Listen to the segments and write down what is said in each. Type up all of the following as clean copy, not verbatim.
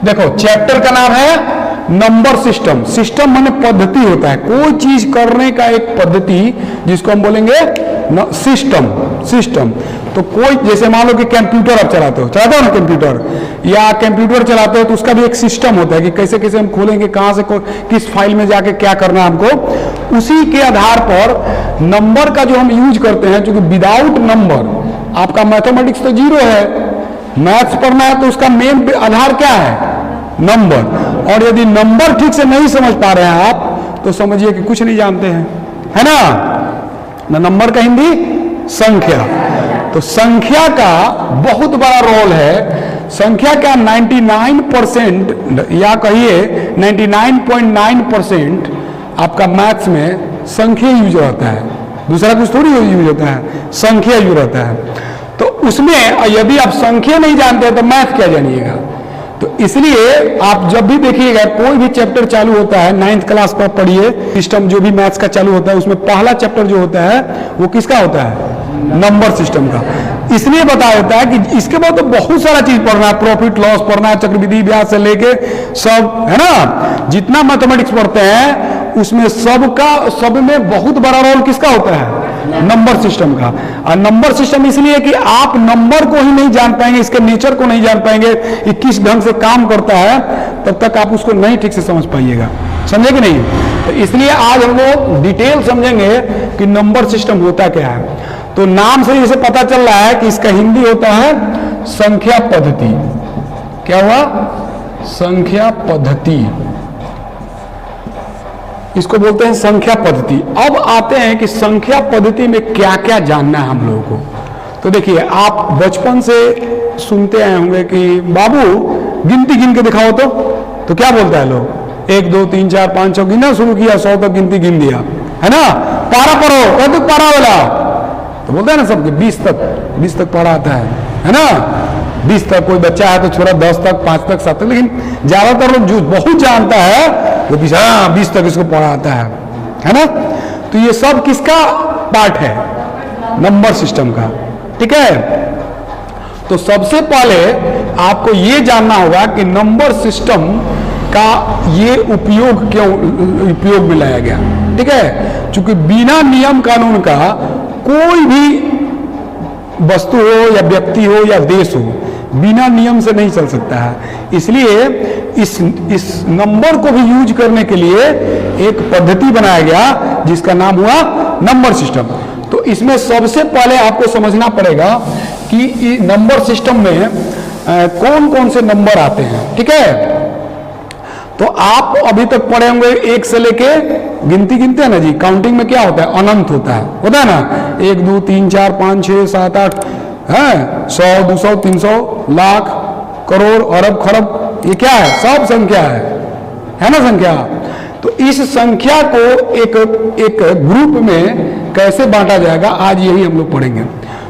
देखो चैप्टर का नाम है नंबर सिस्टम। सिस्टम माने पद्धति होता है, कोई चीज करने का एक पद्धति जिसको हम बोलेंगे सिस्टम। सिस्टम तो कोई, जैसे मान लो कि कंप्यूटर आप चलाते हो ना कंप्यूटर, या कंप्यूटर चलाते हो तो उसका भी एक सिस्टम होता है कि कैसे कैसे हम खोलेंगे, कहां से किस फाइल में जाके क्या करना है हमको। उसी के आधार पर नंबर का जो हम यूज करते हैं, क्योंकि विदाउट नंबर आपका मैथमेटिक्स तो जीरो है, मैथ्स पढ़ना है तो उसका मेन आधार क्या है? नंबर। और यदि नंबर ठीक से नहीं समझ पा रहे हैं आप तो समझिए कि कुछ नहीं जानते हैं, है ना। नंबर का हिंदी संख्या। तो संख्या का बहुत बड़ा रोल है। संख्या का 99% या कहिए 99.9% आपका मैथ्स में संख्या यूज रहता है, दूसरा कुछ थोड़ी यूज होता है, संख्या यूज रहता है। तो उसमें यदि आप संख्या नहीं जानते हैं तो मैथ क्या जानिएगा। तो इसलिए आप जब भी देखिएगा कोई भी चैप्टर चालू होता है, 9th क्लास पर पढ़िए, सिस्टम जो भी मैथ्स का चालू होता है उसमें पहला चैप्टर जो होता है वो किसका होता है? नंबर सिस्टम का। इसलिए बताया होता है कि इसके बाद तो बहुत सारा चीज पढ़ना है, प्रॉफिट लॉस पढ़ना है, चक्रवृद्धि ब्याज से लेके सब, है ना। जितना मैथमेटिक्स पढ़ते हैं उसमें सब में बहुत बड़ा रोल किसका होता है? नंबर सिस्टम का। और नंबर सिस्टम इसलिए कि आप नंबर को ही नहीं जान पाएंगे, इसके नेचर को नहीं जान पाएंगे, ये किस ढंग से काम करता है, तब तक आप उसको नहीं ठीक से समझ पाइएगा। समझे कि नहीं? तो इसलिए आज हम लोग डिटेल समझेंगे कि नंबर सिस्टम होता क्या है। तो नाम से इसे पता चल रहा है कि इसका हिंदी होता है संख्या पद्धति। क्या हुआ? संख्या पद्धति, इसको बोलते हैं संख्या पद्धति। अब आते हैं कि संख्या पद्धति में क्या क्या जानना है हम लोगों को। तो देखिए, आप बचपन से सुनते आए होंगे कि बाबू गिनती गिन के दिखाओ, तो क्या बोलता है लोग? 1 2 3 4 5 6 गिनना शुरू किया, 100 तक गिनती गिन दिया, है ना। पारा पढ़ो, कहते पारा वाला, तो बोलता है ना सबके 20 तक पढ़ा आता है ना। 20 तक, कोई बच्चा है तो छोड़ा 10 तक, 5 तक, 7 तक, लेकिन ज्यादातर लोग जो बहुत जानता है वो 20 तक इसको पढ़ा आता है ना। तो ये सब किसका पार्ट है? नंबर सिस्टम का, ठीक है। तो सबसे पहले आपको ये जानना होगा कि नंबर सिस्टम का ये उपयोग क्यों उपयोग में लाया गया, ठीक है। क्योंकि बिना नियम कानून का कोई भी वस्तु हो या व्यक्ति हो या देश हो, बिना नियम से नहीं चल सकता है। इसलिए इस नंबर को भी यूज करने के लिए एक पद्धति बनाया गया जिसका नाम हुआ नंबर सिस्टम। तो इसमें सबसे पहले आपको समझना पड़ेगा कि नंबर सिस्टम में कौन कौन से नंबर आते हैं, ठीक है। तो आप अभी तक पढ़े होंगे 1 से लेके गिनती गिनते हैं ना जी, काउंटिंग में क्या होता है? अनंत होता है ना। 1 2 3 4 5 6 7 8 है, 100 200 300 लाख करोड़ अरब खरब, ये क्या है? सब संख्या है ना संख्या। तो इस संख्या को एक ग्रुप में कैसे बांटा जाएगा, आज यही हम लोग पढ़ेंगे।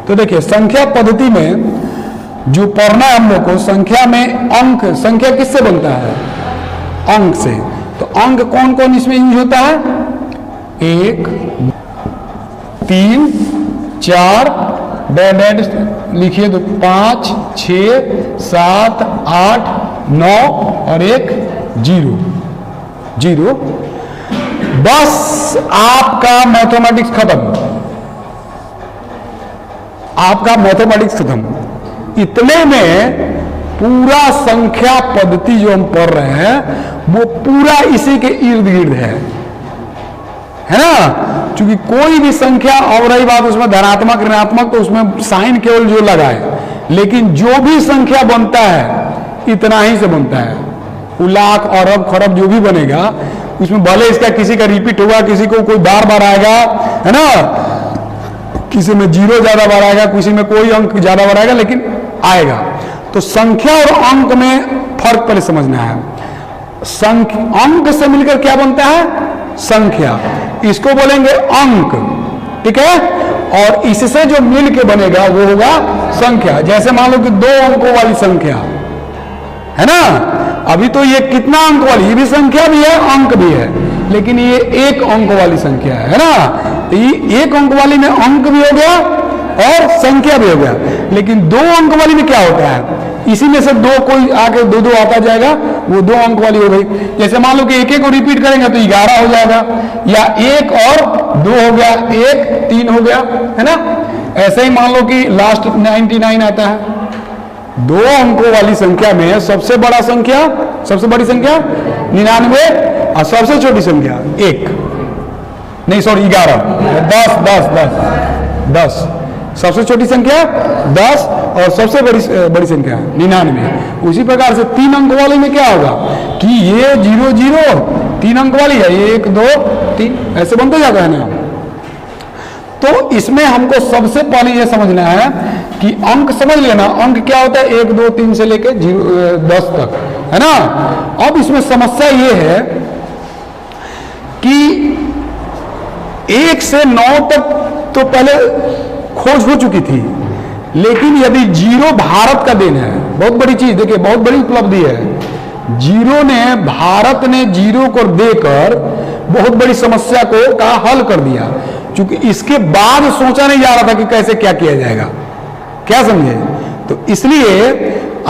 तो देखिए, संख्या पद्धति में जो पढ़ना है हम लोग को, संख्या में अंक, संख्या किससे बनता है? अंक से। तो अंक कौन कौन इसमें यूज होता है? 1 3 4 डेड लिखिए तो 5 6 7 8 9 और 1 0। बस आपका मैथमेटिक्स खत्म, आपका मैथमेटिक्स खत्म। इतने में पूरा संख्या पद्धति जो हम पढ़ रहे हैं वो पूरा इसी के इर्द गिर्द है ना। क्योंकि कोई भी संख्या, और रही बात उसमें धनात्मक ऋणात्मक, तो उसमें साइन केवल जो लगाए, लेकिन जो भी संख्या बनता है इतना ही से बनता है। वो लाख अरब खरब जो भी बनेगा उसमें भले इसका किसी का रिपीट होगा, किसी को कोई बार बार आएगा, है ना, किसी में 0 ज्यादा बार आएगा, किसी में कोई अंक ज्यादा बार आएगा, लेकिन आएगा। तो संख्या और अंक में फर्क पहले समझना है। अंक से मिलकर क्या बनता है? संख्या, इसको बोलेंगे अंक, ठीक है। और इससे जो मिल के बनेगा वो होगा संख्या। जैसे मान लो कि 2 अंकों वाली संख्या है ना, अभी तो ये कितना अंक वाली, ये भी संख्या भी है अंक भी है, लेकिन ये 1 अंक वाली संख्या है ना। तो ये 1 अंक वाली में अंक भी हो गया और संख्या भी हो गया, लेकिन 2 अंक वाली में क्या होता है? इसी में से दो कोई आके दो दो आता जाएगा, वो 2 अंक वाली हो गई। जैसे मान लो कि एक एक को रिपीट करेंगे तो 11 हो जाएगा, या 1 और 2 हो गया, 1 3 हो गया, है ना। ऐसे ही मान लो कि लास्ट 99 आता है। 2 अंकों वाली संख्या में सबसे बड़ा संख्या, सबसे बड़ी संख्या 99 और सबसे छोटी संख्या 1, नहीं सॉरी 11, 10 सबसे छोटी संख्या 10 और सबसे बड़ी संख्या 99। उसी प्रकार से 3 अंक वाले में क्या होगा कि ये 0 0 3 अंक वाली है, 1 2 3 ऐसे बनते जाता है ना। तो इसमें हमको सबसे पहले यह समझना है कि अंक समझ लेना, अंक क्या होता है 1 2 3 से लेके 10 तक, है ना। अब इसमें समस्या ये है कि 1 से 9 तक तो पहले खोज हो चुकी थी, लेकिन यदि 0 भारत का देन है, बहुत बड़ी चीज, देखिए बहुत बड़ी उपलब्धि है। 0 ने, भारत ने 0 को देकर बहुत बड़ी समस्या का हल कर दिया, क्योंकि इसके बाद सोचा नहीं जा रहा था कि कैसे क्या किया जाएगा, क्या समझे। तो इसलिए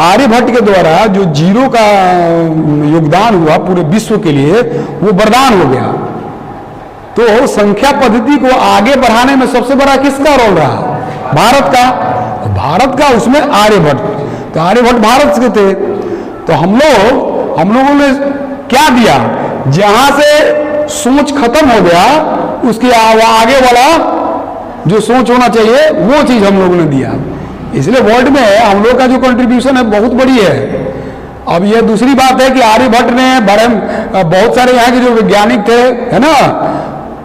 आर्यभट्ट के द्वारा जो 0 का योगदान हुआ पूरे विश्व के लिए, वो वरदान हो गया। तो संख्या पद्धति को आगे बढ़ाने में सबसे बड़ा किसका रोल रहा? भारत का। भारत का उसमें आर्यभट्ट, तो आर्यभट्ट भारत के थे। तो हम लोगों ने क्या दिया, जहां से सोच खत्म हो गया उसके आगे वाला जो सोच होना चाहिए वो चीज हम लोगों ने दिया। इसलिए वर्ल्ड में हम लोग का जो कंट्रीब्यूशन है बहुत बड़ी है। अब ये दूसरी बात है कि आर्यभट्ट ने बहुत सारे यहाँ के जो वैज्ञानिक थे, है ना,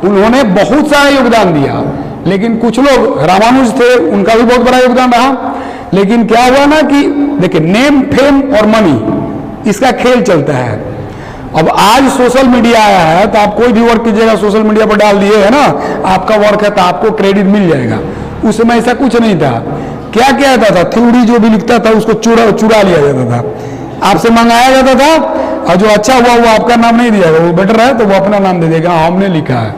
उन्होंने बहुत सारा योगदान दिया। लेकिन कुछ लोग, रामानुज थे, उनका भी बहुत बड़ा योगदान रहा। लेकिन क्या हुआ ना कि देखिए, नेम फेम और मनी, इसका खेल चलता है। अब आज सोशल मीडिया आया है तो आप कोई भी वर्क कीजिएगा सोशल मीडिया पर डाल दिए, है ना, आपका वर्क है तो आपको क्रेडिट मिल जाएगा। उस समय ऐसा कुछ नहीं था। क्या क्या होता था, थ्योरी जो भी लिखता था उसको चुरा लिया जाता था, आपसे मंगाया जाता था, और जो अच्छा हुआ वो आपका नाम नहीं दिया, वो बेटर है तो वो अपना नाम दे देगा, हमने लिखा है।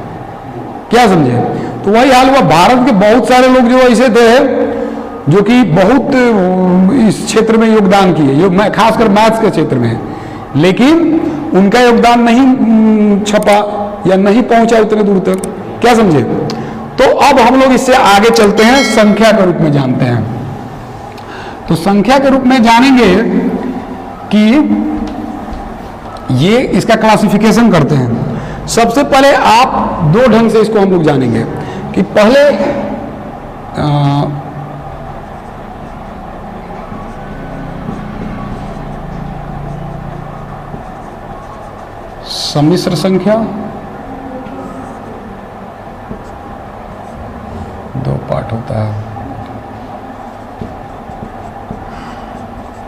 क्या समझे। तो वही हाल हुआ। भारत के बहुत सारे लोग जो ऐसे थे जो कि बहुत इस क्षेत्र में योगदान किए, खासकर मैथ्स के क्षेत्र में, लेकिन उनका योगदान नहीं छपा या नहीं पहुंचा उतने दूर तक। क्या समझे। तो अब हम लोग इससे आगे चलते हैं, संख्या के रूप में जानते हैं। तो संख्या के रूप में जानेंगे कि ये इसका क्लासिफिकेशन करते हैं। सबसे पहले आप 2 ढंग से इसको हम लोग जानेंगे कि पहले सम्मिश्र संख्या, 2 पार्ट होता है,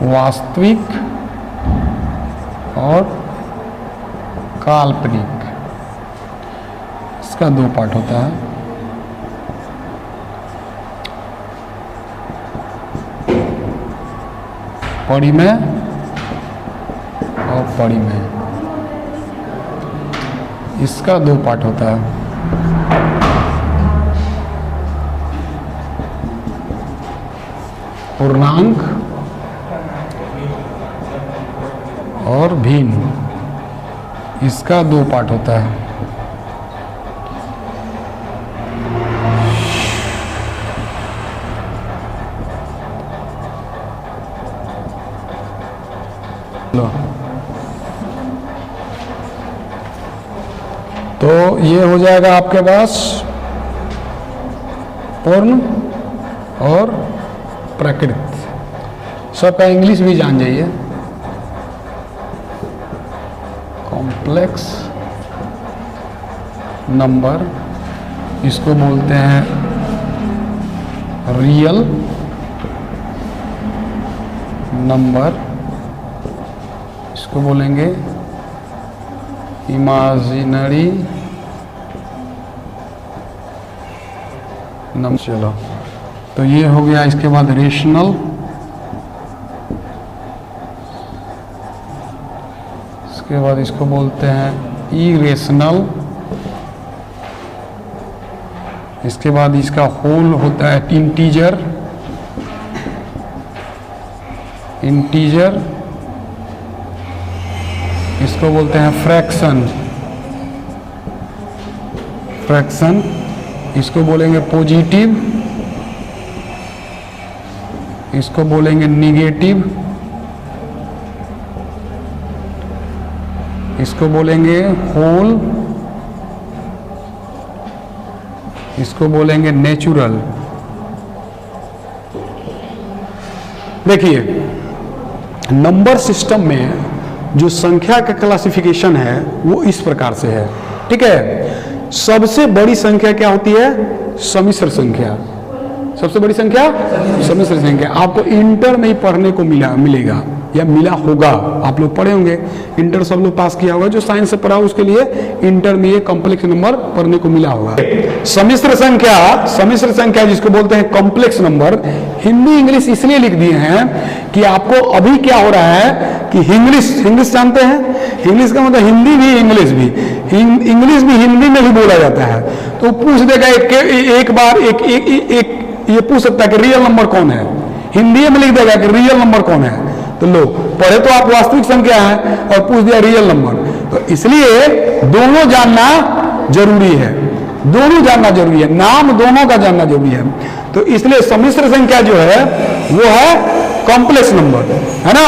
वास्तविक और काल्पनिक, इसका 2 पार्ट होता है। परिमेय और परिमेय, इसका 2 पार्ट होता है। पूर्णांक और भिन्न, इसका 2 पार्ट होता है। तो ये हो जाएगा आपके पास पूर्ण और प्रकृत। सबका इंग्लिश भी जान जाइए। कॉम्प्लेक्स नंबर, इसको बोलते हैं रियल नंबर, इसको बोलेंगे इमेजिनरी नंबर। चलो, तो ये हो गया। इसके बाद रेशनल, इसके बाद इसको बोलते हैं इरेशनल, इसके बाद इसका होल होता है इंटीजर, इंटीजर, इसको बोलते हैं फ्रैक्शन, फ्रैक्शन, इसको बोलेंगे पॉजिटिव, इसको बोलेंगे निगेटिव, इसको बोलेंगे होल, इसको बोलेंगे नेचुरल। देखिए, नंबर सिस्टम में जो संख्या का क्लासिफिकेशन है वो इस प्रकार से है, ठीक है। सबसे बड़ी संख्या क्या होती है? सम्मिश्र संख्या। सबसे बड़ी संख्या सम्मिश्र संख्या। आपको इंटर में ही पढ़ने को मिलेगा या मिला होगा, आप लोग पढ़े होंगे, इंटर सब लोग पास किया होगा, जो साइंस से पढ़ा उसके लिए इंटर में ये कॉम्प्लेक्स नंबर पढ़ने को मिला होगा। सम्मिश्र संख्या जिसको बोलते हैं कॉम्प्लेक्स नंबर, हिंदी इंग्लिश इसलिए लिख दिए हैं कि आपको अभी क्या हो रहा है कि इंग्लिश जानते हैं, इंग्लिश का मतलब हिंदी भी इंग्लिश भी, इंग्लिश भी हिंदी में भी बोला जाता है, तो पूछ देगा एक बार ये पूछ सकता है कि रियल नंबर कौन है, हिंदी में लिख देगा कि रियल नंबर कौन है, तो लो पढ़े तो आप वास्तविक संख्या है और पूछ दिया रियल नंबर, तो इसलिए दोनों जानना जरूरी है, दोनों जानना जरूरी है, नाम दोनों का जानना जरूरी है। तो इसलिए सम्मिश्र संख्या जो है वो है कॉम्प्लेक्स नंबर, है ना,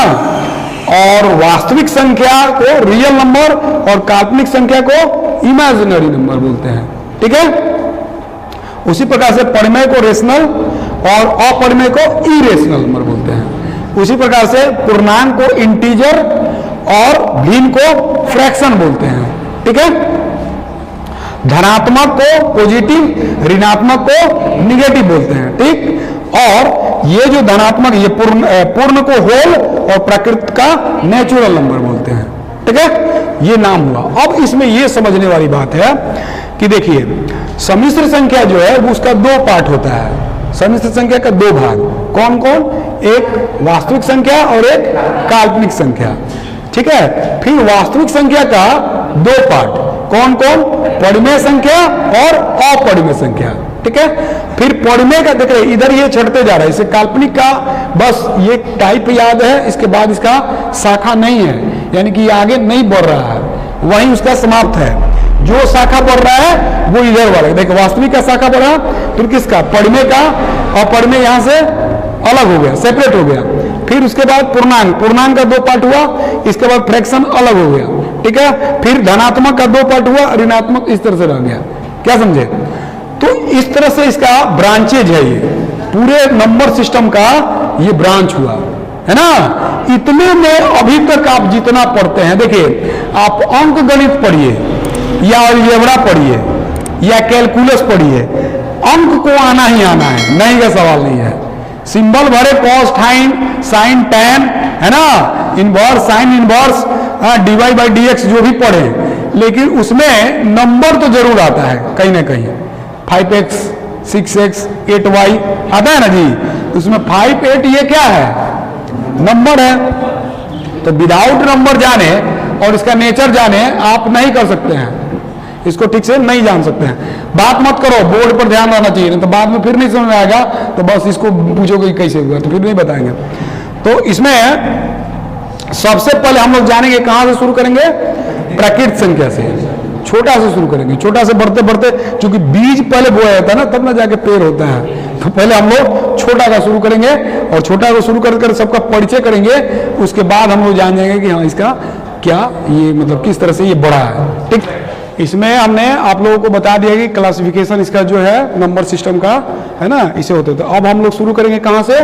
और वास्तविक संख्या को रियल नंबर और काल्पनिक संख्या को इमेजिनरी नंबर बोलते हैं, ठीक है। उसी प्रकार से परिमेय को रेशनल और अपरिमेय को इरेशनल नंबर बोलते हैं। उसी प्रकार से पूर्णांक को इंटीजर और भिन्न को फ्रैक्शन बोलते हैं, ठीक है। धनात्मक को पॉजिटिव, ऋणात्मक को निगेटिव बोलते हैं, ठीक। और ये जो धनात्मक, ये पूर्ण को होल और प्रकृत का नेचुरल नंबर बोलते हैं, ठीक है। ये नाम हुआ। अब इसमें ये समझने वाली बात है कि देखिए, सम्मिश्र संख्या जो है वो उसका दो पार्ट होता है। सम्मिश्र संख्या का दो भाग, कौन कौन? एक वास्तविक संख्या और एक काल्पनिक संख्या, ठीक है। फिर वास्तविक संख्या का दो पार्ट, कौन कौन? परिमेय संख्या और अपरिमेय संख्या, ठीक है। फिर परिमेय का देख रहे इधर ये छटते जा रहा है, इसे काल्पनिक का बस ये टाइप याद है, इसके बाद इसका शाखा नहीं है, यानी कि आगे नहीं बढ़ रहा है, वहीं उसका समाप्त है। जो शाखा बढ़ रहा है वो इधर वाला, देखो वास्तविक का शाखा बढ़ा, फिर किसका? परिमेय का, और परिमेय यहां से अलग हो गया, सेपरेट हो गया। फिर उसके बाद पूर्णांक का दो पार्ट हुआ, इसके बाद फ्रैक्शन अलग हो गया, ठीक है। फिर धनात्मक का दो पार्ट हुआ, ऋणात्मक इस तरह से रह गया, क्या समझे? तो इस तरह से इसका ब्रांचेज है, ये पूरे नंबर सिस्टम का ये ब्रांच हुआ, है ना। इतने में अभी तक आप जितना पढ़ते हैं, देखिए आप अंक गणित पढ़िए या अलजेब्रा पढ़िए या कैलकुलस पढ़िए, अंक को आना ही आना है, नहीं का सवाल नहीं है। सिंबल भरे, कॉस, साइन, टैन, है ना, inverse, sine inverse, dy by dx जो भी पढ़े, लेकिन उसमें नंबर तो जरूर आता है कहीं ना कहीं। 5x, 6x, 8y आता है ना जी, उसमें 5, 8 ये क्या है? नंबर है। तो विदाउट नंबर जाने और इसका नेचर जाने आप नहीं कर सकते हैं, इसको ठीक से नहीं जान सकते हैं। बात मत करो, बोर्ड पर ध्यान रहना चाहिए, नहीं तो बाद में फिर नहीं समझ में आएगा, तो बस इसको पूछोगे कैसे हुआ, तो फिर नहीं बताएंगे। तो इसमें सबसे पहले हम लोग जानेंगे, कहां से शुरू करेंगे? प्राकृत संख्या से, छोटा से शुरू करेंगे। छोटा से बढ़ते बढ़ते, चूंकि बीज पहले बोया जाता है ना, तब ना जाके पेड़ होता है, तो पहले हम लोग छोटा का शुरू करेंगे, और छोटा को शुरू कर सबका परिचय करेंगे। उसके बाद हम लोग जान जाएंगे कि हाँ इसका क्या, ये मतलब किस तरह से ये बढ़ा है, ठीक। इसमें हमने आप लोगों को बता दिया कि क्लासिफिकेशन इसका जो है नंबर सिस्टम का, है ना, इसे होते। तो अब हम लोग शुरू करेंगे कहां से?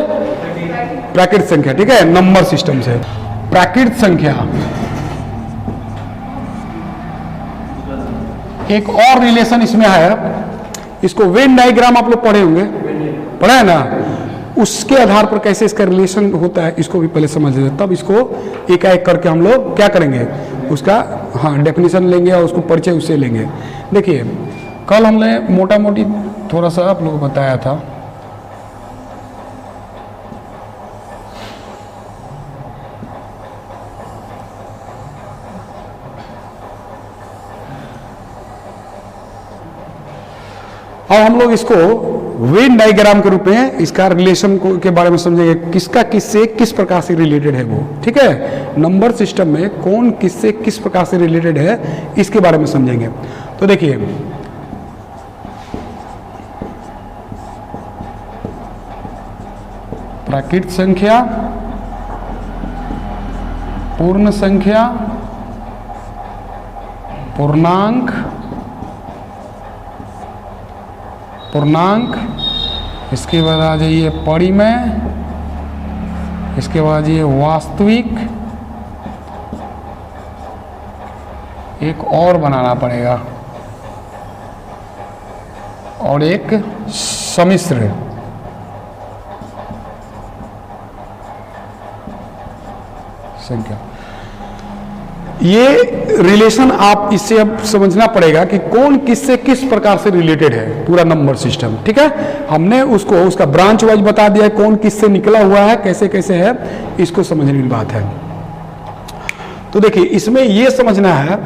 प्राकृत संख्या, ठीक है, नंबर सिस्टम से। प्राकृत संख्या एक और रिलेशन इसमें है, इसको वेन डायग्राम आप लोग पढ़े होंगे, पढ़ा है ना, उसके आधार पर कैसे इसका रिलेशन होता है इसको भी पहले समझ लेते, तब इसको एक एक करके हम लोग क्या करेंगे, उसका हाँ डेफिनेशन लेंगे और उसको परिचय उससे लेंगे। देखिए कल हमने मोटा मोटी थोड़ा सा आप लोगों को बताया था, अब हम लोग इसको वेन डायग्राम के रूप में इसका रिलेशन के बारे में समझेंगे, किसका किससे किस प्रकार से रिलेटेड है वो, ठीक है। नंबर सिस्टम में कौन किससे किस प्रकार से रिलेटेड है इसके बारे में समझेंगे। तो देखिए प्राकृत संख्या, पूर्ण संख्या, पूर्णांक, इसके बाद आ जाइए परिमेय, इसके बाद ये वास्तविक, एक और बनाना पड़ेगा, और एक सम्मिश्र संख्या। ये रिलेशन आप इससे अब समझना पड़ेगा कि कौन किससे किस प्रकार से रिलेटेड है, पूरा नंबर सिस्टम, ठीक है। हमने उसको उसका ब्रांच वाइज बता दिया है, कौन किससे निकला हुआ है, कैसे कैसे है, इसको समझने की बात है। तो देखिए इसमें यह समझना है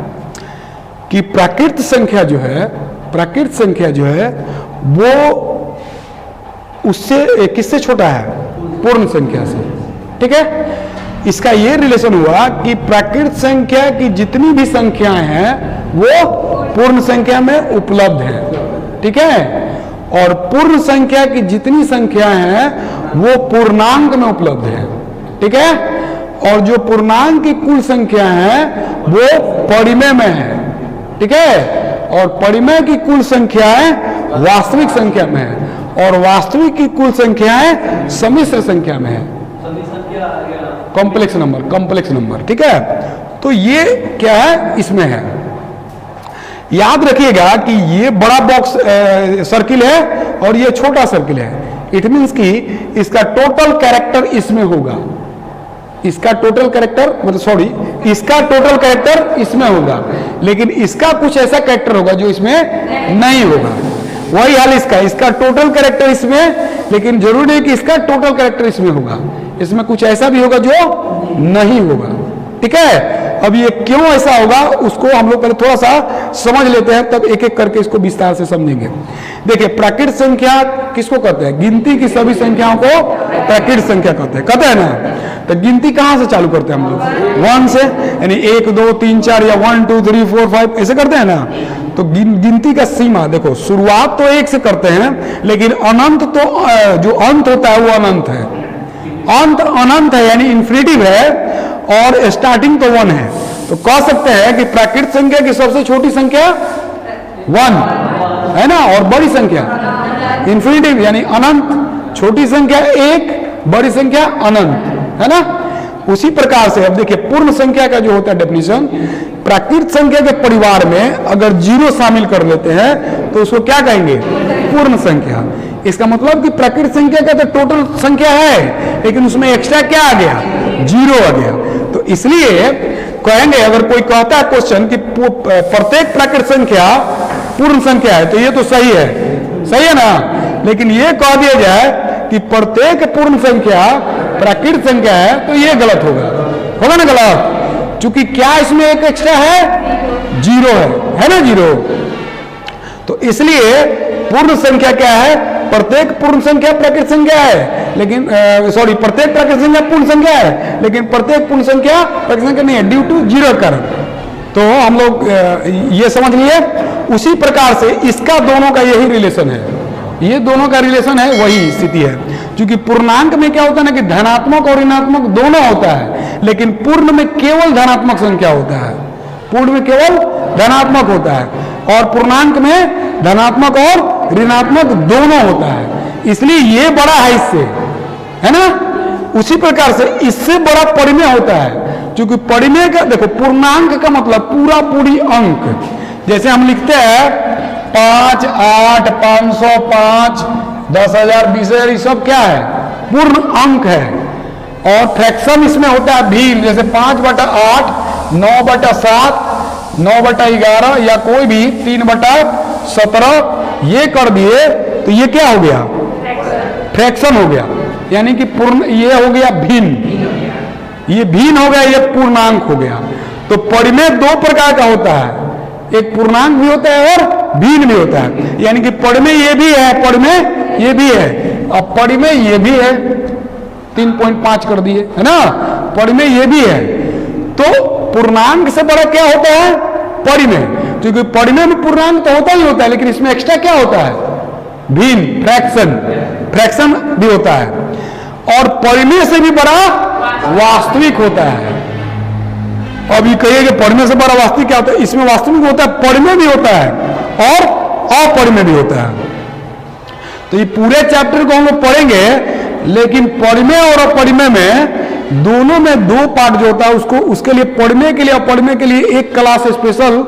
कि प्राकृत संख्या जो है वो उससे किससे छोटा है, पूर्ण संख्या से, ठीक है। इसका यह रिलेशन हुआ कि प्राकृत संख्या की जितनी भी संख्याएं हैं वो पूर्ण संख्या में उपलब्ध है, ठीक है, और पूर्ण संख्या की जितनी संख्याएं हैं वो पूर्णांक में उपलब्ध है, ठीक है, और जो पूर्णांक की कुल संख्या है वो परिमेय में है, ठीक है, और परिमेय की कुल संख्याएं वास्तविक संख्या में है, और वास्तविक की कुल संख्याएं सम्मिश्र संख्या में है, कॉम्प्लेक्स नंबर, ठीक है। तो ये क्या है, इसमें है। याद रखिएगा कि ये बड़ा बॉक्स सर्किल है और ये छोटा सर्किल है। इट मींस कि इसका टोटल कैरेक्टर इसमें होगा, इसका टोटल कैरेक्टर इसमें होगा, लेकिन इसका कुछ ऐसा कैरेक्टर होगा जो इसमें नहीं होगा। वही हाल इसका टोटल कैरेक्टर इसमें, लेकिन जरूरी नहीं कि इसका टोटल कैरेक्टर इसमें होगा, इसमें कुछ ऐसा भी होगा जो नहीं होगा, ठीक है। अब ये क्यों ऐसा होगा उसको हम लोग पहले थोड़ा सा समझ लेते हैं, तब एक एक करके इसको विस्तार से समझेंगे। देखिए प्राकृत संख्या किसको कहते हैं, गिनती की सभी संख्याओं को प्राकृत संख्या कहते हैं ना। तो गिनती कहां से चालू करते हैं हम लोग, 1 से, यानी 1 2 3 4 या 1 2 3 4 5 ऐसे करते हैं ना। तो गिनती का सीमा देखो, शुरुआत तो 1 से करते हैं, लेकिन अनंत तो जो अंत होता है वो अनंत है, अंत अनंत है यानी इन्फिनिटिव है, और स्टार्टिंग तो 1 है। तो कह सकते हैं कि प्राकृत संख्या की सबसे छोटी संख्या 1 है ना, और बड़ी संख्या इन्फिनिटिव यानी अनंत, छोटी संख्या 1, बड़ी संख्या अनंत, है ना। उसी प्रकार से अब देखिए पूर्ण संख्या का जो होता है डेफिनेशन, प्राकृत संख्या के परिवार में अगर 0 शामिल कर लेते हैं तो उसको क्या कहेंगे, पूर्ण संख्या। इसका मतलब कि प्राकृत संख्या का तो टोटल संख्या है, लेकिन उसमें एक्स्ट्रा क्या आ गया, 0 आ गया। तो इसलिए कहेंगे, अगर कोई कहता है क्वेश्चन कि प्रत्येक प्राकृत संख्या पूर्ण संख्या है, तो ये तो सही है ना, लेकिन ये कह दिया जाए कि प्रत्येक पूर्ण संख्या प्राकृत संख्या है, तो ये गलत होगा ना, गलत, क्योंकि क्या इसमें एक एक्स्ट्रा है, 0 है ना, 0। तो इसलिए पूर्ण संख्या क्या है, प्रत्येक पूर्ण संख्या प्राकृत संख्या है, लेकिन प्रत्येक प्राकृत संख्या पूर्ण संख्या है, लेकिन प्रत्येक पूर्ण संख्या प्राकृत संख्या नहीं है ड्यू टू 0 कारण। तो हम लोग ये समझ लिए। उसी प्रकार से इसका दोनों का यही रिलेशन है, ये दोनों का रिलेशन है, वही स्थिति है। क्योंकि पूर्णांक में क्या होता है ना कि धनात्मक और ऋणात्मक दोनों होता है, लेकिन पूर्ण में केवल धनात्मक संख्या होता है, पूर्ण में केवल धनात्मक होता है, और पूर्णांक में धनात्मक और ऋणात्मक दोनों होता है। इसलिए ये बड़ा है इससे, है ना। उसी प्रकार से इससे बड़ा परिमेय होता है, क्योंकि परिमेय का देखो, पूर्णांक का मतलब पूरा पूरी अंक, जैसे हम लिखते हैं 5, 8, 505, 10,000, 20,000, ये सब क्या है, पूर्ण अंक है। और फ्रैक्शन इसमें होता है भील, जैसे 5/8, 9/7, 9/11 या कोई भी 3/17 ये कर दिए तो ये क्या हो गया, फ्रैक्शन हो गया, यानी कि पूर्ण, ये हो गया भिन्न, ये भिन्न हो गया, ये पूर्णांक हो गया। तो परिमेय 2 प्रकार का होता है, एक पूर्णांक भी होता है और भिन्न भी होता है, यानी कि परिमेय ये भी है, परिमेय ये भी है, अब परिमेय ये भी है, 3.5 कर दिए, है ना, परिमेय ये भी है। तो पूर्णांक से बड़ा क्या होता है? परिमेय। क्योंकि परिमेय में पूर्णांक तो होता ही होता है, लेकिन इसमें एक्स्ट्रा क्या होता है? भिन्न, फ्रैक्शन, फ्रैक्शन भी होता है। और परिमेय से भी बड़ा वास्तविक होता है। अब ये कहिए कि परिमेय से बड़ा वास्तविक क्या होता है? इसमें वास्तविक होता है, परिमेय भी होता है और अपरिमेय भी होता है। तो ये पूरे चैप्टर को हम लोग पढ़ेंगे, लेकिन परिमेय और अपरिमेय में दोनों में दो पार्ट जो होता है, उसको उसके लिए परिमेय के लिए अपरिमेय के लिए एक क्लास स्पेशल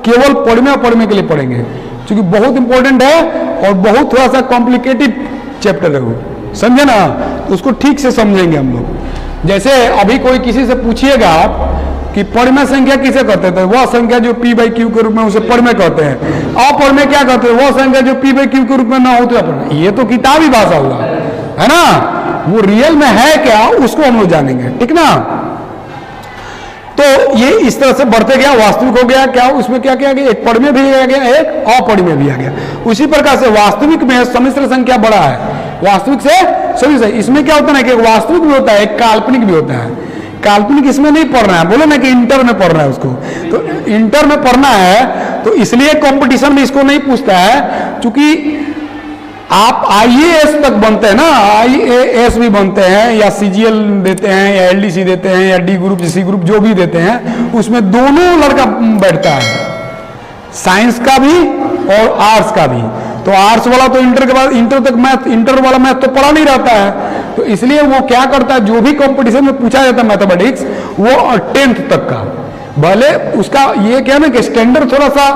केवल परिमेय अपरिमेय के लिए पढ़ेंगे, क्योंकि बहुत इंपॉर्टेंट है और बहुत थोड़ा सा कॉम्प्लिकेटेड चैप्टर है वो, समझे ना? तो उसको ठीक से समझेंगे हम लोग। जैसे अभी कोई किसी से पूछिएगा कि परिमेय संख्या किसे कहते हैं, तो वह संख्या जो p बाई क्यू के रूप में उसे परिमेय कहते हैं। अपरिमेय क्या कहते हैं? वह संख्या जो p बाई क्यू के रूप में ना हो तो अपरिमेय। ये तो किताबी भाषा हुआ, है ना? वो रियल में है क्या, उसको हम लोग जानेंगे, ठीक ना? तो ये इस तरह से बढ़ते गया, वास्तविक हो गया, क्या उसमें क्या क्या गया? एक परिमेय भी आ गया, एक अपरिमेय भी आ गया। उसी प्रकार से वास्तविक में सम्मिश्र संख्या बड़ा है, वास्तविक से सम्मिश्र। इसमें क्या होता है ना कि वास्तविक भी होता है, एक काल्पनिक भी होता है। काल्पनिक इसमें नहीं पढ़ना है, बोले ना कि इंटर में पढ़ना है उसको, तो इंटर में पढ़ना है, तो इसलिए कंपटीशन में इसको नहीं पूछता है, क्योंकि आप आईएएस तक बनते हैं ना, आईएएस भी बनते हैं, या सीजीएल देते हैं, या एलडीसी देते हैं, या डी ग्रुप, सी ग्रुप जो भी देते हैं, उसमें दोनों लड़का बैठता है, साइंस का भी और आर्ट्स का भी। तो आर्ट्स वाला तो इंटर के बाद इंटर तक मैथ, इंटर वाला मैथ तो पढ़ा नहीं रहता है, तो इसलिए वो क्या करता है, जो भी कंपटीशन में पूछा जाता है मैथमेटिक्स, वो 10th तक का, भले उसका ये क्या ना कि स्टैंडर्ड थोड़ा सा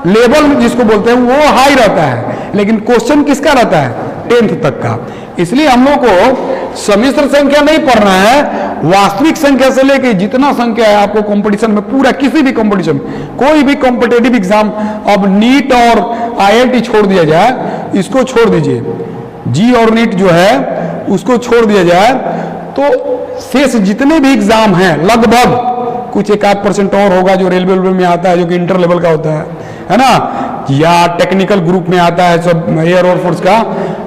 लेवल जिसको बोलते हैं वो हाई रहता है, लेकिन क्वेश्चन किसका रहता है? 10th तक का। इसलिए हम लोग को सम्मिश्र संख्या नहीं पढ़ना है, वास्तविक संख्या से लेकर जितना संख्या है आपको कंपटीशन में, पूरा किसी भी कंपटीशन, कोई भी कॉम्पिटेटिव एग्जाम, अब नीट और आईआईटी छोड़ दिया जाए, इसको छोड़ दीजिए, जी और नीट जो है उसको छोड़ दिया जाए, तो शेष जितने भी एग्जाम हैं लगभग कुछ 1-8% और होगा जो रेलवे में आता है, जो कि इंटर लेवल का होता है ना, या टेक्निकल ग्रुप में आता है सब एयर और फोर्स का,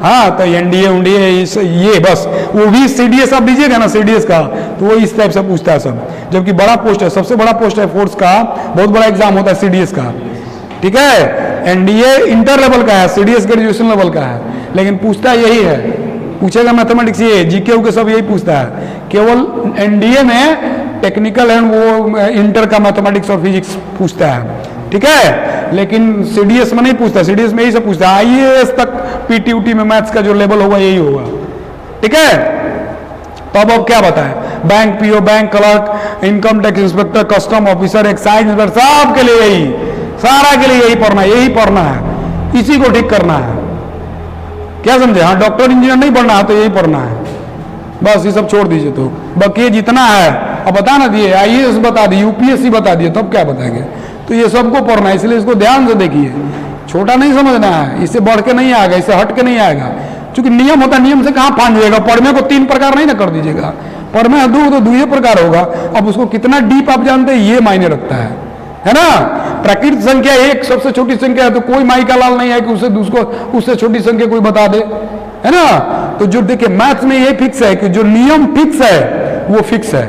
हाँ, तो एनडीए उंडीए ये बस, वो भी सीडीएस आप दीजिएगा ना, सीडीएस का, तो वो इस टाइप से पूछता है सब, जबकि बड़ा पोस्ट है, सबसे बड़ा पोस्ट है फोर्स का, बहुत बड़ा एग्जाम होता है सीडीएस का, ठीक है? एनडीए इंटर लेवल का है, सीडीएस ग्रेजुएशन लेवल का है, लेकिन पूछता यही है, पूछेगा मैथमेटिक्स, ये जीके के सब यही पूछता है, केवल एनडीए में टेक्निकल एंड वो इंटर का मैथमेटिक्स और फिजिक्स पूछता है, ठीक है? लेकिन सीडीएस में नहीं पूछता, सीडीएस में यही सब पूछता है, आईएएस तक पीटीयूटी में मैथ्स का जो लेवल होगा यही होगा, ठीक है? तो अब क्या बताएं, bank PO, bank clerk, income tax inspector, custom officer, excise inspector, सब के लिए यही, सारा के लिए यही पढ़ना है, इसी को ठीक करना है, क्या समझे? हाँ, डॉक्टर इंजीनियर नहीं पढ़ना है तो यही पढ़ना है, बस ये सब छोड़ दीजिए। तो बाकी ये जितना है अब बता ना दिए, आईएएस बता दिए, यूपीएससी बता दिए, तब क्या बताएंगे? तो ये सबको पढ़ना है, इसलिए इसको ध्यान से देखिए, छोटा नहीं समझना है, इससे बढ़ के नहीं आएगा, इससे हट के नहीं आएगा, क्योंकि नियम होता है, नियम से कहाँ फांद जाएगा। परिमेय को 3 प्रकार नहीं ना कर दीजिएगा, परिमेय तो 2 प्रकार होगा, अब उसको कितना डीप आप जानते हैं ये मायने रखता है ना? प्राकृत संख्या एक सबसे छोटी संख्या है, तो कोई माई का लाल नहीं है कि उससे छोटी संख्या कोई बता दे, है ना? तो जो देखिए मैथ्स में ये फिक्स है कि जो नियम फिक्स है वो फिक्स है,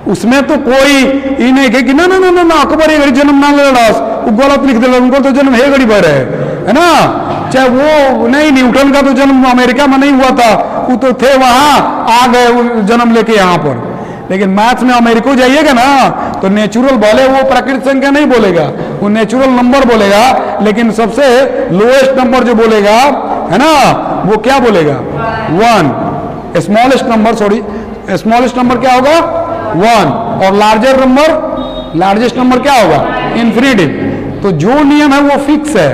उसमें तो कोई ये नहीं कहे कि ना ना ना ना ना अकबर ये घड़ी जन्म ना ले रहा, वो गलत लिख दे, उनको तो जन्म है घड़ी भर है ना? चाहे वो नहीं, न्यूटन का तो जन्म अमेरिका में नहीं हुआ था, वो तो थे वहां, आ गए जन्म लेके यहाँ पर। लेकिन मैथ्स में अमेरिका जाइएगा ना तो नेचुरल, भले वो प्राकृतिक संख्या नहीं बोलेगा, वो नेचुरल नंबर बोलेगा, लेकिन सबसे लोएस्ट नंबर जो बोलेगा, है ना, वो क्या बोलेगा? 1। Smallest number, sorry, smallest number क्या होगा? 1। और लार्जेस्ट नंबर क्या होगा? इन्फिनिटिव। तो जो नियम है वो फिक्स है,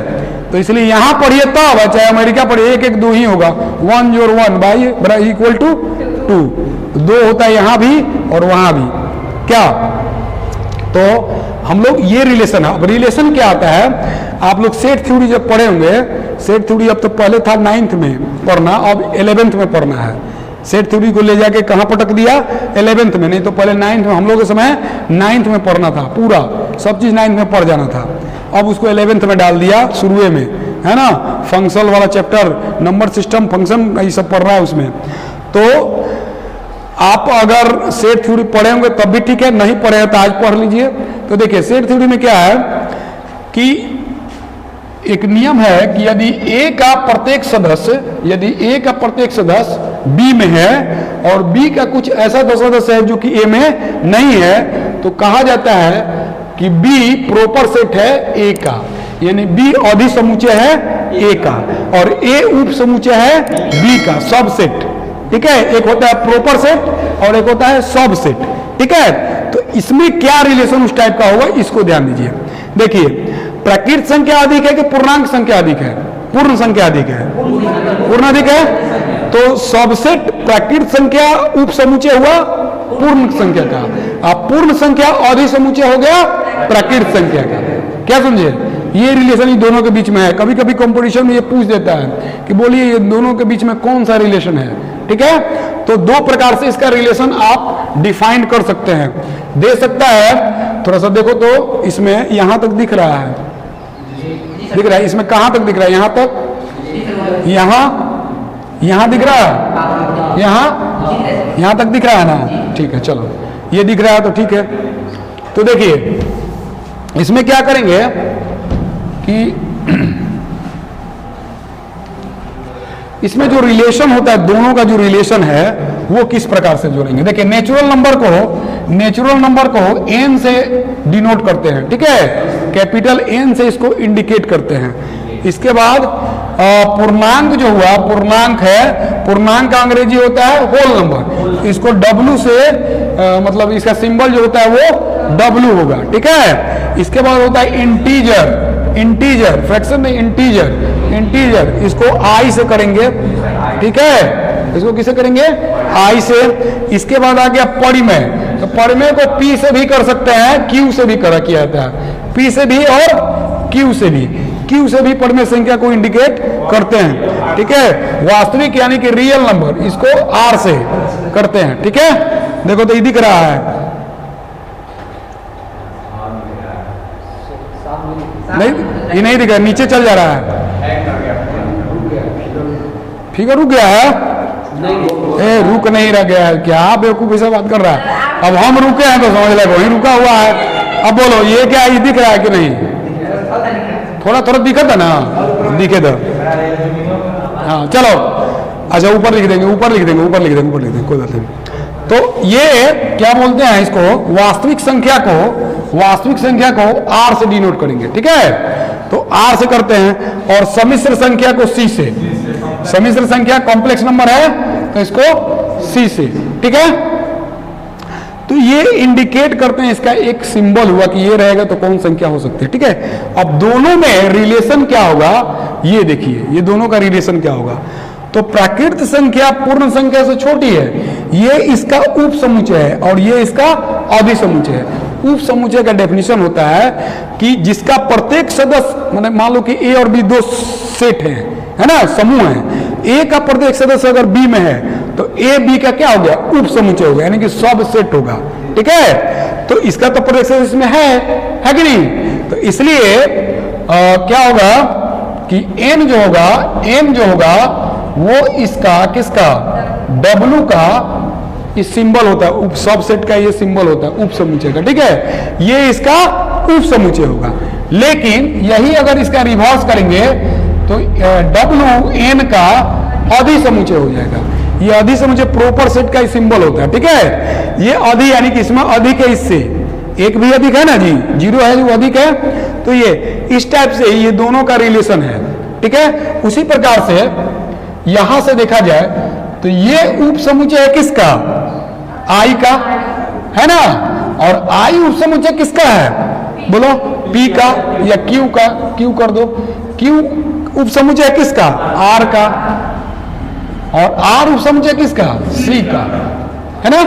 तो इसलिए यहां पढ़िए तब, चाहे अमेरिका पढ़िए, 1 1 2 ही होगा, 1 जोड़ 1 बाई इक्वल टू 2, 2 होता है यहां भी और वहां भी, क्या? तो हम लोग ये रिलेशन है। अब रिलेशन क्या आता है, आप लोग सेट थ्योरी जब पढ़े होंगे, सेट थ्योरी अब तो पहले था 9th में पढ़ना, अब 11th में पढ़ना है। सेट थ्योरी को ले जाके कहाँ पटक दिया? 11th में, नहीं तो पहले 9th में, हम लोग के समय 9th में पढ़ना था, पूरा सब चीज 9th में पढ़ जाना था। अब उसको 11th में डाल दिया शुरुए में, है ना, फंक्शनल वाला चैप्टर, नंबर सिस्टम, फंक्शन, ये सब पढ़ रहा है उसमें। तो आप अगर सेट थ्योरी पढ़े होंगे तब भी ठीक है, नहीं पढ़े तो आज पढ़ लीजिए। तो देखिए सेट थ्योरी में क्या है कि एक नियम है कि यदि ए का प्रत्येक सदस्य बी में है और बी का कुछ ऐसा सदस्य है जो कि ए में नहीं है, तो कहा जाता है कि बी प्रॉपर सेट है ए का, यानी बी अधि समुच्चय है ए का और ए उप समुच्चय है बी का, सब सेट। ठीक है, एक होता है प्रॉपर सेट और एक होता है सब सेट। ठीक है, तो इसमें क्या रिलेशन उस टाइप का होगा, इसको ध्यान दीजिए। देखिए प्राकृत संख्या अधिक है कि पूर्णांक संख्या अधिक है? पूर्ण संख्या अधिक है, पूर्ण अधिक है। तो सबसेट प्राकृत संख्या उप समुच्चय हुआ पूर्ण संख्या का, अब पूर्ण संख्या अधि समुच्चय हो गया प्राकृत संख्या का। क्या समझे, ये रिलेशन इन दोनों के बीच में है। कभी कभी कंपटीशन में ये पूछ देता है कि बोलिए ये दोनों के बीच में कौन सा रिलेशन है। ठीक है, तो दो प्रकार से इसका रिलेशन आप डिफाइन कर सकते हैं, दे सकता है। थोड़ा सा देखो तो इसमें यहां तक दिख रहा है, दिख रहा है, इसमें कहां तक दिख रहा है, यहां तक, यहां दिख रहा है, यहां तक दिख रहा है ना। ठीक है, चलो ये दिख रहा है तो ठीक है। तो देखिए इसमें क्या करेंगे कि इसमें जो रिलेशन होता है, दोनों का जो रिलेशन है वो किस प्रकार से जोड़ेंगे। देखिए नेचुरल नंबर को n से डिनोट करते हैं। ठीक है, कैपिटल N से इसको इंडिकेट करते हैं। इसके बाद पूर्णांक जो हुआ, पूर्णांक है, पूर्णांक का अंग्रेजी होता है होल नंबर, इसको W से मतलब इसका सिंबल जो होता है वो W होगा। ठीक है, इसके बाद होता है इंटीजर, फ्रैक्शन में इंटीजर, इसको I से करेंगे। ठीक है, इसको किसे करेंगे, I से। इसके बाद आ गया परिमेय, तो परिमेय को P से भी कर सकते हैं, Q से भी किया जाता है, P से भी और Q से भी परिमेय संख्या को इंडिकेट करते हैं। ठीक है, वास्तविक यानी कि रियल नंबर, इसको R से करते हैं। ठीक है, देखो तो ये दिख रहा है, नहीं ये नहीं दिख रहा, नीचे चल जा रहा है, फिगर रुक गया है, रुक नहीं रह गया है, क्या बेवकूफ ऐसा बात कर रहा है। अब हम रुके हैं तो समझ लो वहीं रुका हुआ है। अब बोलो ये क्या, ये दिख रहा है कि नहीं, थोड़ा दिखा था ना, दिखे था। हाँ चलो, अच्छा ऊपर लिख देंगे, कोई बात नहीं। तो ये क्या बोलते हैं इसको, वास्तविक संख्या को R से डिनोट करेंगे। ठीक है, तो R से करते हैं, और सम्मिश्र संख्या को C से, सम्मिश्र संख्या कॉम्प्लेक्स नंबर है तो इसको C से। ठीक है, तो ये इंडिकेट करते हैं, इसका एक सिंबल हुआ कि ये रहेगा तो कौन संख्या हो सकती है। ठीक है, अब दोनों में रिलेशन क्या होगा, ये देखिए, ये दोनों का रिलेशन क्या होगा। तो प्राकृत संख्या पूर्ण संख्या से छोटी है, ये इसका उप समुच्चय है और ये इसका अधि समुच्चय है। उप समुच्चय का डेफिनेशन होता है कि जिसका प्रत्येक सदस्य, मतलब मान लो कि ए और बी दो सेट है ना, समूह है, ए का प्रत्येक सदस्य अगर बी में है तो ए बी का क्या हो गया, उप समुच्चय हो गया, यानी कि सब सेट होगा। ठीक है, तो इसका तो प्रत्येक सदस्य इसमें है कि नहीं, तो इसलिए क्या होगा कि n जो होगा वो इसका किसका, W का इस सिंबल होता है, उप सबसेट का ये सिंबल होता है उप समुच्चय का। ठीक है, ये इसका उप समुच्चय होगा। लेकिन यही अगर इसका रिवर्स करेंगे तो WN का अधि समुच्चय हो जाएगा। ये अधि समुच्चय प्रॉपर सेट का सिंबल होता है। ठीक है, ये अधि यानी कि इसमें अधिक है, इससे एक भी अधिक है ना जी, 0 है जो अधिक है, तो ये इस टाइप से ये दोनों का रिलेशन है। ठीक है, उसी प्रकार से यहां से देखा जाए तो ये उप समुच्चय है किसका, I का, है ना, और I उप समुच्चय किसका है, बोलो P का या Q का, Q कर दो, Q उप समुच्चय किसका, R का, और R उप समुच्चय किसका, C का, है ना।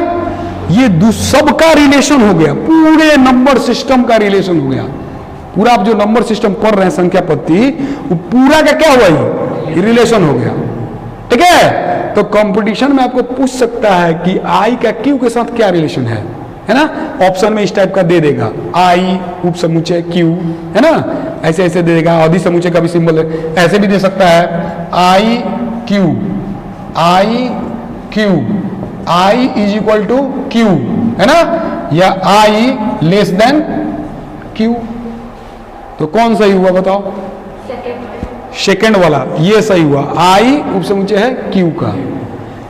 ये सबका रिलेशन हो गया, पूरे नंबर सिस्टम का रिलेशन हो गया। पूरा आप जो नंबर सिस्टम पढ़ रहे हैं संख्या पद्धति, वो पूरा का क्या हुआ, ये रिलेशन हो गया। ठीक है, तो कंपटीशन में आपको पूछ सकता है कि I का Q के साथ क्या रिलेशन है ना, ऑप्शन में इस टाइप का दे देगा, I उप समुच्चय Q, है ना, ऐसे ऐसे दे देगा, अवधि समुच्चय का भी सिंबल ऐसे भी दे सकता है, I Q, I Q, I is equal to Q, है ना, या आई लेस देन क्यू। तो कौन सही हुआ बताओ? सेकेंड वाला ये सही हुआ, आई उपसमुच्चय है क्यू का।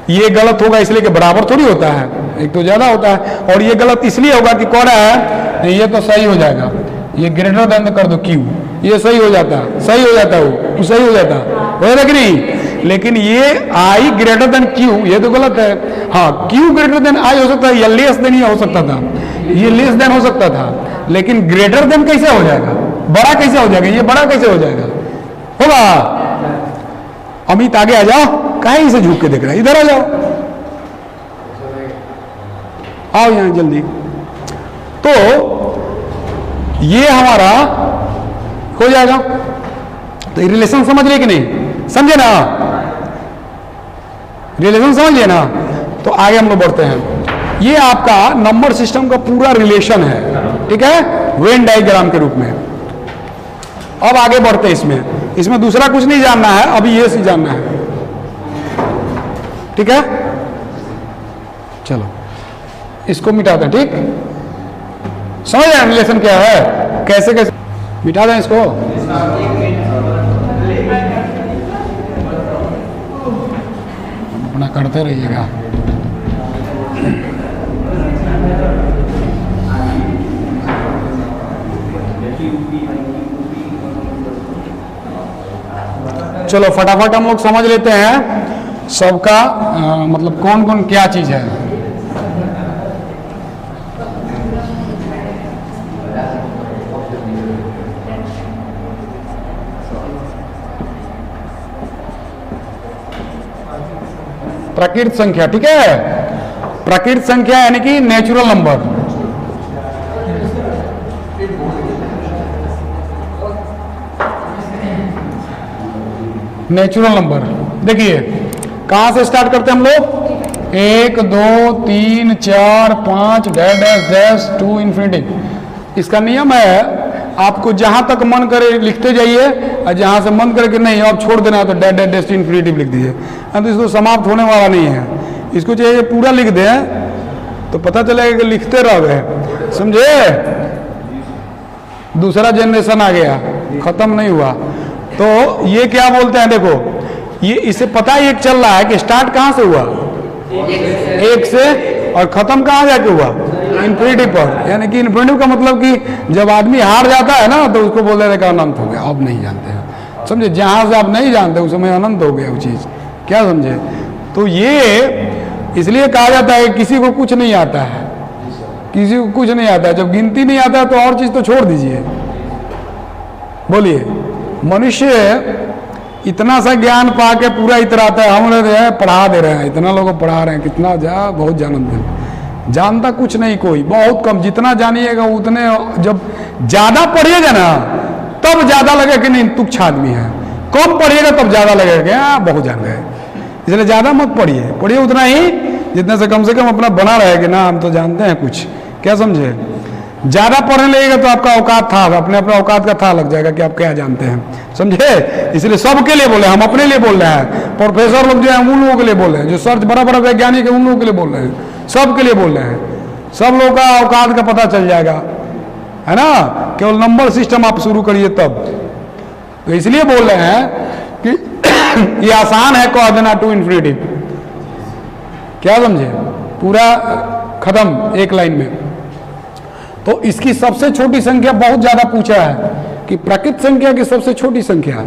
ये गलत होगा इसलिए कि बराबर थोड़ी होता है, एक तो ज्यादा होता है, और ये गलत इसलिए होगा कि कौन है, ये तो सही हो जाएगा, ये ग्रेटर देन कर दो क्यू, ये सही हो जाता, सही हो जाता, वो सही हो जाता, होगा कि नहीं? लेकिन ये आई ग्रेटर देन क्यू ये तो गलत है। हाँ, क्यू ग्रेटर देन आई हो सकता है, या लेस देन ये हो सकता था, ये लेस देन हो सकता था, लेकिन ग्रेटर देन कैसे हो जाएगा, बड़ा कैसे हो जाएगा, ये बड़ा कैसे हो जाएगा, होगा? अमित आगे आ जाओ, काहे इसे झुक के देख रहा है, इधर आ जाओ, आओ यहां जल्दी। तो ये हमारा हो जाएगा। तो ये रिलेशन समझ रहे कि नहीं? समझे ना? रिलेशन समझ लिया ना? तो आगे हम लोग बढ़ते हैं। ये आपका नंबर सिस्टम का पूरा रिलेशन है, ठीक है, वेन डायग्राम के रूप में। अब आगे बढ़ते हैं इसमें दूसरा कुछ नहीं जानना है, अभी ये सी जानना है, ठीक है? चलो इसको मिटाते हैं, ठीक? समझ रहे रिलेशन क्या है, कैसे कैसे मिटा दें इसको? अपना करते रहिएगा। चलो फटाफट हम लोग समझ लेते हैं सबका मतलब कौन कौन क्या चीज है। प्राकृत संख्या, ठीक है, प्राकृत संख्या यानी कि नेचुरल नंबर। नेचुरल नंबर देखिए कहां से स्टार्ट करते हैं हम लोग, 1 2 3 4 5 dash dash dash to infinity. इसका नियम है आपको जहां तक मन करे लिखते जाइए और जहां से मन करे कि नहीं अब छोड़ देना है तो dash dash dash to infinity लिख दीजिए। तो इसको समाप्त होने वाला नहीं है, इसको चाहिए पूरा लिख दे तो पता चलेगा कि लिखते रह गए, समझे? दूसरा जनरेशन आ गया, खत्म नहीं हुआ। तो ये क्या बोलते हैं, देखो ये इसे पता ही एक चल रहा है कि स्टार्ट कहां से हुआ, 1 से, और खत्म कहां जाके हुआ, इन्फिनिटी पर। यानी कि इन्फिनिटी का मतलब कि जब आदमी हार जाता है ना तो उसको बोल देने का अनंत हो गया, अब नहीं जानते हैं, समझे? जहां से आप नहीं जानते उस समय अनंत हो गया वो चीज, क्या समझे? तो ये इसलिए कहा जाता है किसी को कुछ नहीं आता है, किसी को कुछ नहीं आता है, जब गिनती नहीं आता है तो और चीज तो छोड़ दीजिए। बोलिए, मनुष्य इतना सा ज्ञान पा के पूरा इतराता है, हम लोग पढ़ा दे रहे हैं, इतना लोगों को पढ़ा रहे हैं, कितना बहुत जानता कुछ नहीं कोई, बहुत कम। जितना जानिएगा उतने, जब ज्यादा पढ़िएगा ना तब ज्यादा लगेगा कि नहीं तुच्छ आदमी है, कम पढ़िएगा तब ज्यादा लगेगा बहुत जान गए। इसलिए ज्यादा मत पढ़िए, पढ़िए उतना ही जितने से कम अपना बना रहे कि ना हम तो जानते हैं कुछ, क्या समझे? ज्यादा पढ़ने लगेगा तो आपका औकात था, अपने औकात का था लग जाएगा कि आप क्या जानते हैं, समझे? इसलिए सबके लिए बोले, हम अपने लिए बोल रहे हैं, प्रोफेसर लोग जो है उन लोगों के लिए बोल रहे हैं, जो सर्च बड़ा बड़ा वैज्ञानिक है उन लोगों के लिए बोल रहे हैं, सबके लिए बोल रहे हैं, सब लोगों का औकात का पता चल जाएगा, है ना? केवल नंबर सिस्टम आप शुरू करिए तब। तो इसलिए बोल रहे हैं कि ये आसान है कह देना टू इन्फिनिटी, क्या समझे? पूरा खत्म एक लाइन में। तो इसकी सबसे छोटी संख्या बहुत ज्यादा पूछा है कि प्राकृत संख्या की सबसे छोटी संख्या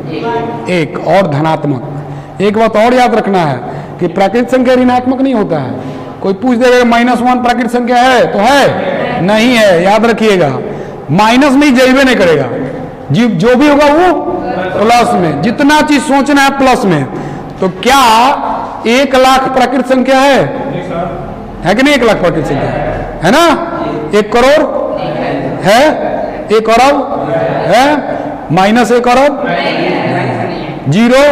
1 और धनात्मक। एक बात और याद रखना है कि प्राकृत संख्या ऋणात्मक नहीं होता है। कोई पूछ देगा -1 प्राकृत संख्या है तो है, नहीं है, याद रखिएगा। माइनस में जैबे नहीं करेगा, जो भी होगा वो प्लस में, जितना चीज सोचना है प्लस में। तो क्या 1 लाख प्राकृत संख्या है कि नहीं? 1 लाख प्राकृत संख्या है ना? 1 करोड़ है, 1 अरब है, -1 अरब जीरो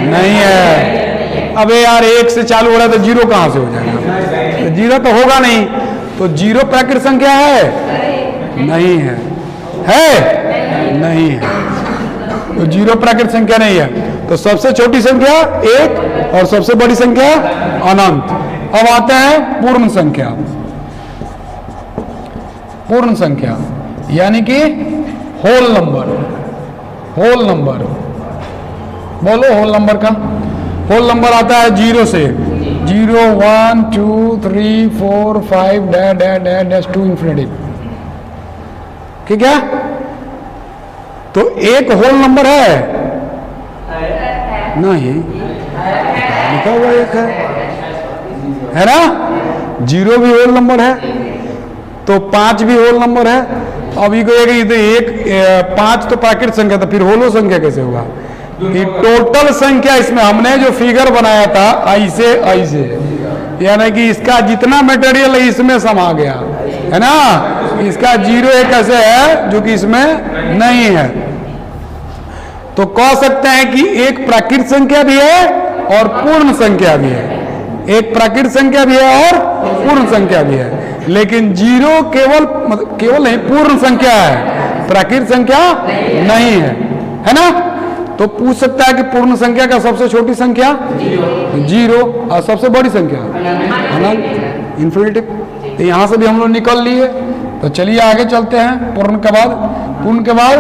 नहीं है। अबे यार 1 से चालू हो रहा है तो जीरो कहां से हो जाएगा? तो जीरो तो होगा नहीं, तो जीरो प्राकृत संख्या है? नहीं है, है नहीं है, तो जीरो प्राकृत संख्या नहीं है। तो सबसे छोटी संख्या 1 और सबसे बड़ी संख्या अनंत। अब आते हैं पूर्ण संख्या। पूर्ण संख्या यानी कि होल नंबर। होल नंबर बोलो, होल नंबर का होल नंबर आता है 0 से, 0 1 2 3 4 5 डैश टू इंफिनिटी। ठीक है, तो एक होल नंबर है नहीं, लिखा हुआ एक है ना। 0 भी होल नंबर है, तो 5 भी होल नंबर है। अब ये कहेगा एक 5 तो प्राकृत संख्या था, फिर होलो संख्या कैसे होगा? कि टोटल संख्या इसमें हमने जो फिगर बनाया था ऐसे ऐसे, यानी कि इसका जितना मटेरियल है इसमें समा गया है ना। इसका 0 एक ऐसे है जो कि इसमें नहीं है। तो कह सकते हैं कि एक प्राकृत संख्या भी है और पूर्ण संख्या भी है। एक प्राकृत संख्या भी है और पूर्ण संख्या भी है, लेकिन 0 केवल नहीं, पूर्ण संख्या है, प्राकृत संख्या नहीं है ना। तो पूछ सकता है कि पूर्ण संख्या का सबसे छोटी संख्या 0 और सबसे बड़ी संख्या अनंत, इन्फिनिटी। तो यहां से भी हम लोग निकल लिए। तो चलिए आगे चलते हैं। पूर्ण के बाद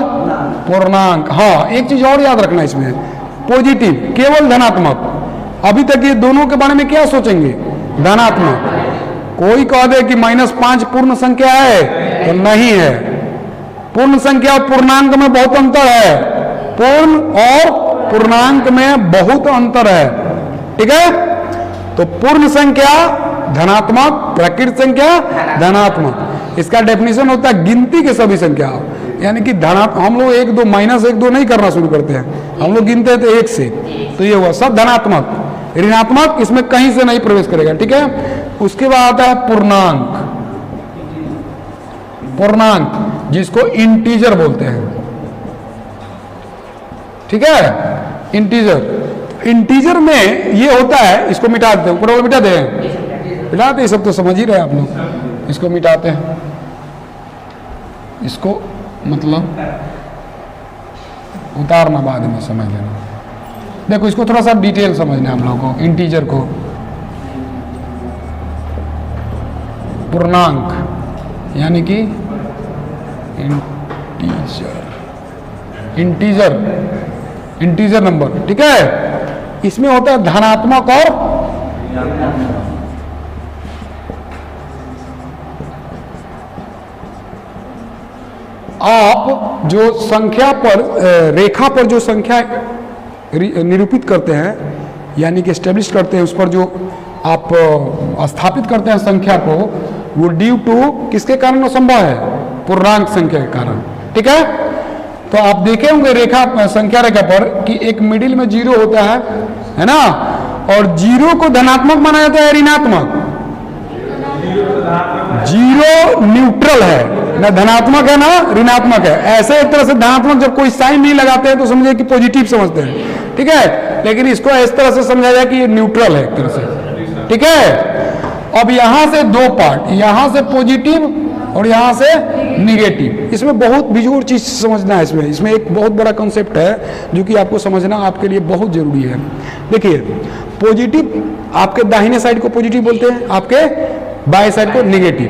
पूर्णांक। हाँ, एक चीज और याद रखना इसमें, पॉजिटिव केवल धनात्मक। अभी तक ये दोनों के बारे में क्या सोचेंगे? धनात्मक। कोई कह दे कि -5 पूर्ण संख्या है तो नहीं है। पूर्ण संख्या और पूर्णांक में बहुत अंतर है। पूर्ण और पूर्णांक में बहुत अंतर है। ठीक है, तो पूर्ण संख्या धनात्मक, प्राकृत संख्या धनात्मक। इसका डेफिनेशन होता है गिनती के सभी संख्या, यानी कि धनात्मक। हम लोग 1 2 -1 2 नहीं करना शुरू करते हैं, हम लोग गिनते हैं तो 1 से, तो ये हुआ सब धनात्मक। ऋणात्मक इसमें कहीं से नहीं प्रवेश करेगा। ठीक है, उसके बाद आता है पूर्णांक। पूर्णांक जिसको इंटीजर बोलते हैं। ठीक है, इंटीजर। इंटीजर में ये होता है, इसको मिटा देते हैं, ऊपर वाला मिटा दें, मिटाते हैं, सब तो समझ ही रहे आप लोग। इसको मिटाते हैं, इसको मतलब उतारना बाद में समझ लेना। देखो इसको थोड़ा सा डिटेल समझना है हम लोगों को, इंटीजर को। पूर्णांक यानी कि इंटीजर नंबर। ठीक है, इसमें होता है धनात्मक और आप जो संख्या पर रेखा पर जो संख्या निरूपित करते हैं, यानी कि एस्टेब्लिश करते हैं, उस पर जो आप स्थापित करते हैं संख्या को, वो ड्यू टू किसके कारण असंभव है? पूर्णांक संख्या के कारण। ठीक है, तो आप देखे होंगे रेखा, संख्या रेखा पर कि एक मिडिल में 0 होता है ना, और 0 को धनात्मक माना जाता है ऋणात्मक। 0 न्यूट्रल है, ना धनात्मक है ना ऋणात्मक है। ऐसे एक तरह से धनात्मक जब कोई साइन नहीं लगाते हैं तो समझिए कि पॉजिटिव समझते हैं। ठीक है, लेकिन इसको इस तरह से समझा जाए कि ये न्यूट्रल है एक तरह से। ठीक है, अब यहां से 2 पार्ट, यहां से पॉजिटिव और यहां से निगेटिव। इसमें बहुत बिजोड़ चीज समझना है। इसमें एक बहुत बड़ा कॉन्सेप्ट है जो कि आपको समझना आपके लिए बहुत जरूरी है। देखिए, पॉजिटिव आपके दाहिने साइड को पॉजिटिव बोलते हैं, आपके बाएं साइड को निगेटिव।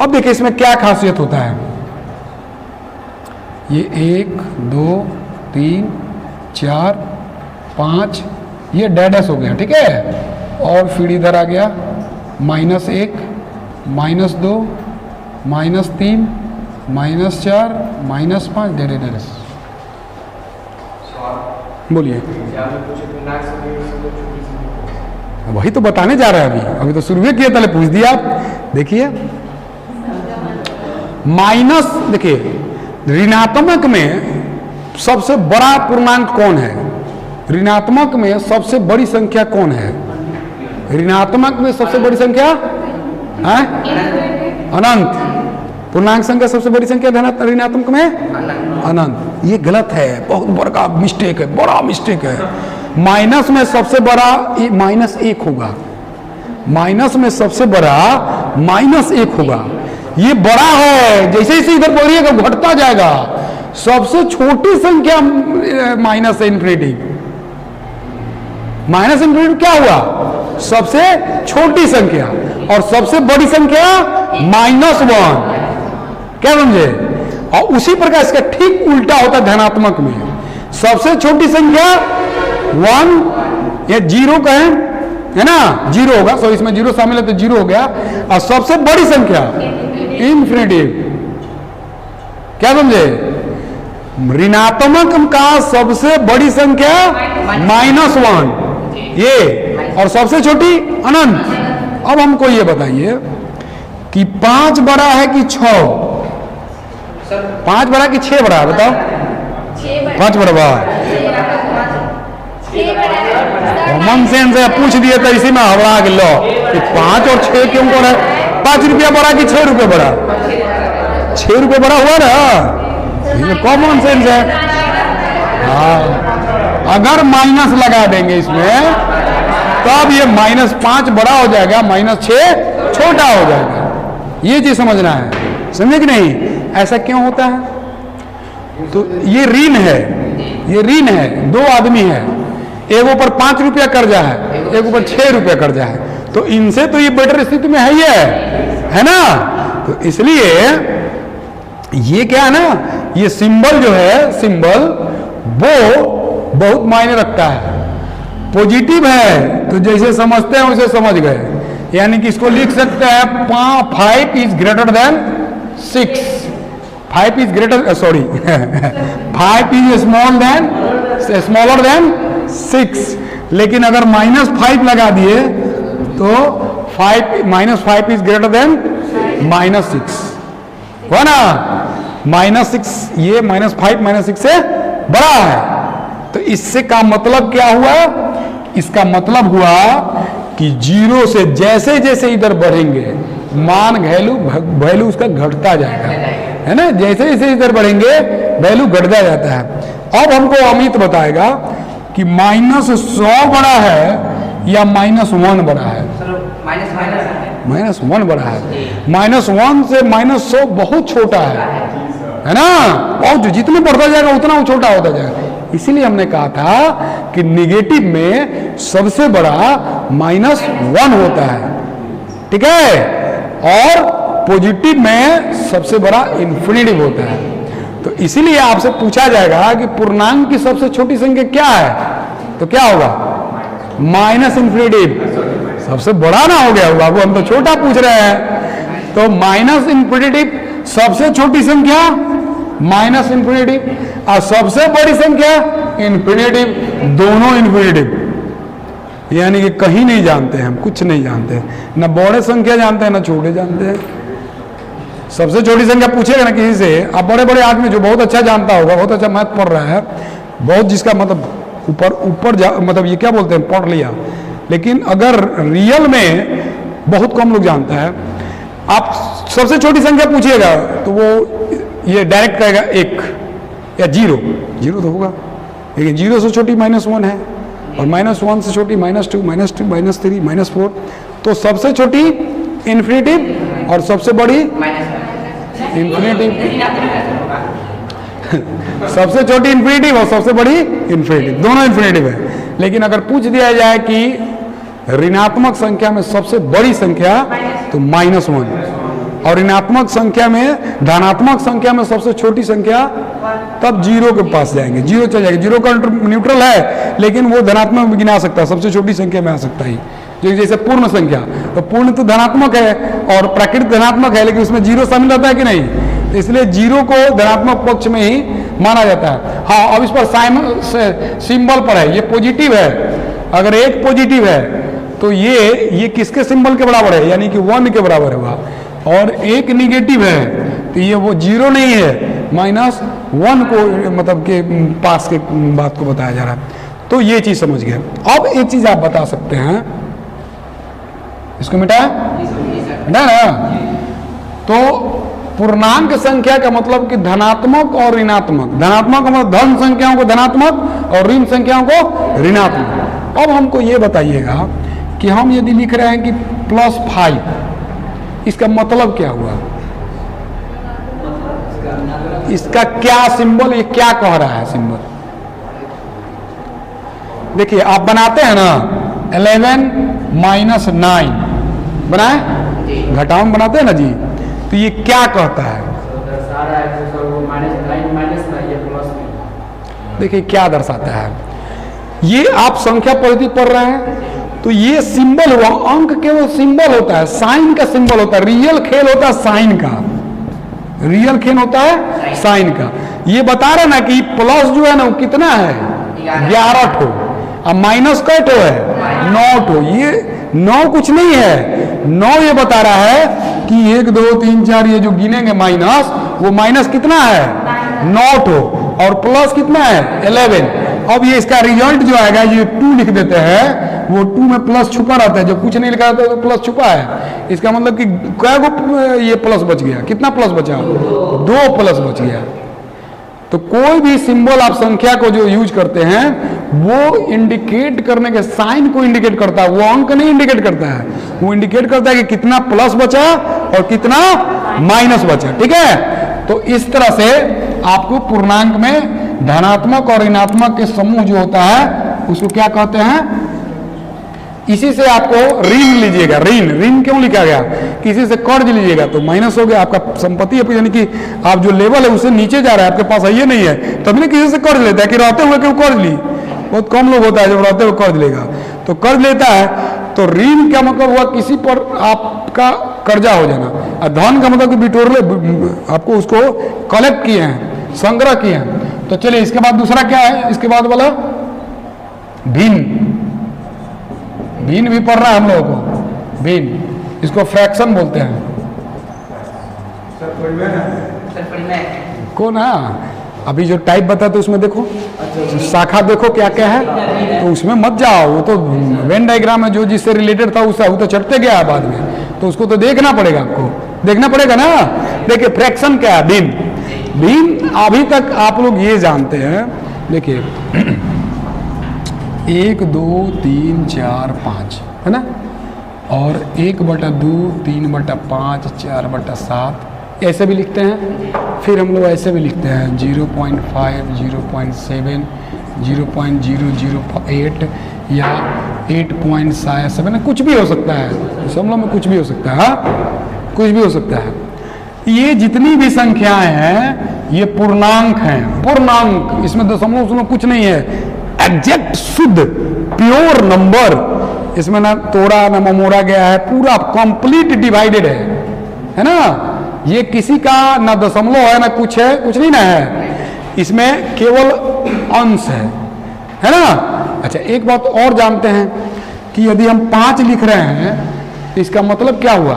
अब देखिए इसमें क्या खासियत होता है। ये 1 2 3 4 5 ये डैश हो गया। ठीक है, और फिर इधर आ गया -1 -2 -3 -4 -5 डैश। बोलिए, वही तो बताने जा रहे हैं। अभी तो शुरू किया, पहले पूछ दिया आप। देखिए माइनस, देखिए ऋणात्मक में सबसे बड़ा पूर्णांक कौन है? ऋणात्मक में सबसे बड़ी संख्या कौन है? ऋणात्मक में सबसे बड़ी संख्या है अनंत। पूर्णांक संख्या सबसे बड़ी संख्या ऋणात्मक में अनंत। ये गलत है, बहुत बड़ा मिस्टेक है, बड़ा मिस्टेक है। माइनस में सबसे बड़ा -1 होगा। माइनस में सबसे बड़ा -1 होगा। ये बड़ा है, जैसे जैसे इधर बढ़िएगा घटता जाएगा। सबसे छोटी संख्या माइनस इन्फिनिटी। माइनस इन्फिनिटी क्या हुआ? सबसे छोटी संख्या, और सबसे बड़ी संख्या -1। क्या समझे? और उसी प्रकार इसका ठीक उल्टा होता है धनात्मक में। सबसे छोटी संख्या 1 या 0 कहें, है ना, 0 होगा, सो इसमें 0 शामिल है तो 0 हो गया। और सबसे बड़ी संख्या इन्फिनिटी। क्या समझे? ऋणात्मक का सबसे बड़ी संख्या -1 ये, और सबसे छोटी अनंत। अब हमको ये बताइए कि 5 बड़ा है कि 6? 5 बड़ा कि 6 बड़ा? बताओ। 5 बड़ा। कॉमन सेंस है, पूछ दिए तो इसी में हवड़ा के लो कि 5 और 6 क्यों बड़ा है? 5 रुपया बड़ा कि 6 रुपये बड़ा? 6 रुपये बड़ा हुआ ना, ये कॉमन सेंस है। हाँ, अगर माइनस लगा देंगे इसमें तब ये -5 बड़ा हो जाएगा, -6 छोटा हो जाएगा। ये चीज समझना है, समझे कि नहीं? ऐसा क्यों होता है? तो ये ऋण है, ये ऋण है। 2 आदमी है, एक ऊपर 5 रुपया कर्जा है, एक ऊपर 6 रुपया कर्जा है, तो इनसे तो ये बेटर स्थिति में है, ये है ना। तो इसलिए ये क्या है ना, ये सिंबल जो है, सिंबल वो बहुत मायने रखता है। पॉजिटिव है तो जैसे समझते हैं वैसे समझ गए, यानी कि इसको लिख सकते हैं 5 is greater than 6, 5 is greater, sorry 5 is smaller than 6। लेकिन अगर -5 लगा दिए तो 5 इज ग्रेटर देन -6 हुआ ना। -6, ये -5 -6 से बड़ा है। तो इससे का मतलब क्या हुआ? इसका मतलब हुआ कि 0 से जैसे जैसे इधर बढ़ेंगे मान वैल्यू उसका घटता जाएगा, है ना। जैसे जैसे इधर बढ़ेंगे वैल्यू घटता जाता है। अब हमको अमित बताएगा कि -100 बड़ा है या -1 बड़ा है? -1 बड़ा है। -1 से -100 बहुत छोटा है ना। और जो जितने बढ़ता जाएगा उतना वो छोटा होता जाएगा। इसीलिए हमने कहा था कि निगेटिव में सबसे बड़ा -1 होता है, ठीक है, और पॉजिटिव में सबसे बड़ा इन्फिनिटिव होता है। तो इसीलिए आपसे पूछा जाएगा कि पूर्णांक की सबसे छोटी संख्या क्या है, तो क्या होगा? -इन्फिनिटिव। सबसे बड़ा ना हो गया बाबू, हम तो छोटा पूछ रहे हैं। तो -इन्फिनिटिव सबसे छोटी संख्या -इन्फिनिटिव, और सबसे बड़ी संख्या इन्फिनिटिव, दोनों इन्फिनिटिव। यानी कि कहीं नहीं जानते हैं हम, कुछ नहीं जानते हैं, ना बड़े संख्या जानते हैं ना छोटे जानते हैं। सबसे छोटी संख्या पूछेगा ना किसी से, आप बड़े बड़े आदमी जो बहुत अच्छा जानता होगा, बहुत अच्छा मैथ पढ़ रहा है, बहुत जिसका मतलब ऊपर मतलब ये क्या बोलते हैं, पढ़ लिया, लेकिन अगर रियल में बहुत कम लोग जानता है। आप सबसे छोटी संख्या पूछिएगा तो वो ये डायरेक्ट कहेगा 1 या 0 तो होगा, लेकिन 0 से छोटी -1 है, और -1 से छोटी -2 -3 -4। तो सबसे छोटी इन्फिनिटिव और सबसे बड़ी इन्फिनिटिव। सबसे छोटी इन्फिनिटिव और सबसे बड़ी इन्फिनिटिव, दोनों इन्फिनिटिव है। लेकिन अगर पूछ दिया जाए कि ऋणात्मक संख्या में सबसे बड़ी संख्या तो -1, और ऋणात्मक संख्या में, धनात्मक संख्या में सबसे छोटी संख्या, तब 0 के पास जाएंगे। 0 चल जाएगा, 0 का न्यूट्रल है लेकिन वो धनात्मक में गिना सकता है, सबसे छोटी संख्या में आ सकता है। जैसे पूर्ण संख्या, तो पूर्ण तो धनात्मक है और प्राकृतिक धनात्मक है, लेकिन उसमें 0 शामिल रहता है कि नहीं, तो इसलिए 0 को धनात्मक पक्ष में ही माना जाता है। हाँ, अब इस पर सिंबल पर है, ये पॉजिटिव है। अगर 1 पॉजिटिव है तो ये किसके सिंबल के बराबर है, यानी कि 1 के बराबर हुआ, और 1 निगेटिव है तो ये वो 0 नहीं है, -1 को मतलब के पास के बात को बताया जा रहा है। तो ये चीज समझ गए। अब एक चीज आप बता सकते हैं, इसको मिटाया ना। तो पूर्णांक संख्या का मतलब कि धनात्मक और ऋणात्मक, धनात्मक मतलब धन संख्याओं को धनात्मक और ऋण संख्याओं को ऋणात्मक। अब हमको ये बताइएगा कि हम यदि लिख रहे हैं कि +5, इसका मतलब क्या हुआ? इसका क्या सिंबल, ये क्या कह रहा है सिंबल? देखिए आप बनाते हैं ना 11 माइनस 9 बनाए, घटाओ में बनाते हैं ना जी, तो ये क्या कहता है? देखिए क्या दर्शाता है, ये आप संख्या पद्धति पढ़ रहे हैं तो ये सिंबल हुआ, अंक केवल सिंबल होता है, साइन का सिंबल होता है, रियल खेल होता है साइन का, रियल खेल होता है साइन का। ये बता रहा ना कि प्लस जो है ना वो कितना है 11 ठो, अब माइनस कै ठो है 9 ठो। ये 9 कुछ नहीं है, 9 ये बता रहा है कि 1 2 3 4 ये जो गिनेंगे माइनस, वो माइनस कितना है 9 ठो, और प्लस कितना है 11। अब ये इसका रिजल्ट जो आएगा, ये 2 लिख देते हैं, वो 2 में प्लस छुपा रहता है, जब कुछ नहीं लिखा रहता तो प्लस छुपा है। इसका मतलब कि क्या ये प्लस बच गया, कितना प्लस बचा 2 प्लस बच गया। तो कोई भी सिंबल आप संख्या को जो यूज करते हैं वो इंडिकेट करने के साइन को इंडिकेट करता है, वो अंक नहीं इंडिकेट करता है, वो इंडिकेट करता है कि कितना प्लस बचा और कितना माइनस बचा। ठीक है, तो इस तरह से आपको पूर्णांक में धनात्मक और ऋणात्मक के समूह जो होता है उसको क्या कहते हैं, इसी से आपको ऋण लीजिएगा, ऋण क्यों लिखा गया, किसी से कर्ज लीजिएगा तो माइनस हो गया, आपका संपत्ति है, यानी कि आप जो लेवल है उससे नीचे जा रहा है, आपके पास है ये नहीं है, तभी ना किसी से कर्ज लेता है कि रहते हुए क्यों कर्ज ली, बहुत कम लोग होता है जब रहते हुए कर्ज लेगा, तो कर्ज लेता है। तो ऋण क्या मतलब हुआ, किसी पर आपका कर्जा हो जाना, और धन का मतलब कि बिटोरले, आपको उसको कलेक्ट किए हैं, संग्रह किए हैं। तो चलिए इसके बाद दूसरा क्या है, इसके बाद बोला भिन्न, भिन्न भी पढ़ रहा है हम लोगों को, भिन्न, इसको फ्रैक्शन बोलते हैं। कौन है अभी जो टाइप बताते उसमें देखो, शाखा देखो क्या क्या है, तो उसमें मत जाओ, वो तो वेन डायग्राम में जो जिससे रिलेटेड था उससे वो तो चढ़ते गया है बाद में, तो उसको तो देखना पड़ेगा, आपको देखना पड़ेगा ना। देखिए फ्रैक्शन क्या है, भिन्न, भिन्न अभी तक आप लोग ये जानते हैं, देखिए 1 2 3 4 5 है ना, और 1/2 3/5 4/7 ऐसे भी लिखते हैं, फिर हम लोग ऐसे भी लिखते हैं 0.5 0.7 0.008 या 8.7, कुछ भी हो सकता है, समझ में कुछ भी हो सकता है, कुछ भी हो सकता है। ये जितनी भी संख्याएं हैं ये पूर्णांक हैं, पूर्णांक, इसमें दशमलव उसमें कुछ नहीं है, एग्जैक्ट शुद्ध प्योर नंबर, इसमें ना तोड़ा ना ममोड़ा गया है, पूरा कंप्लीट डिवाइडेड है ना। ये किसी का ना दशमलव है ना कुछ है, कुछ नहीं ना है, इसमें केवल अंश है ना। अच्छा एक बात और जानते हैं कि यदि हम 5 लिख रहे हैं तो इसका मतलब क्या हुआ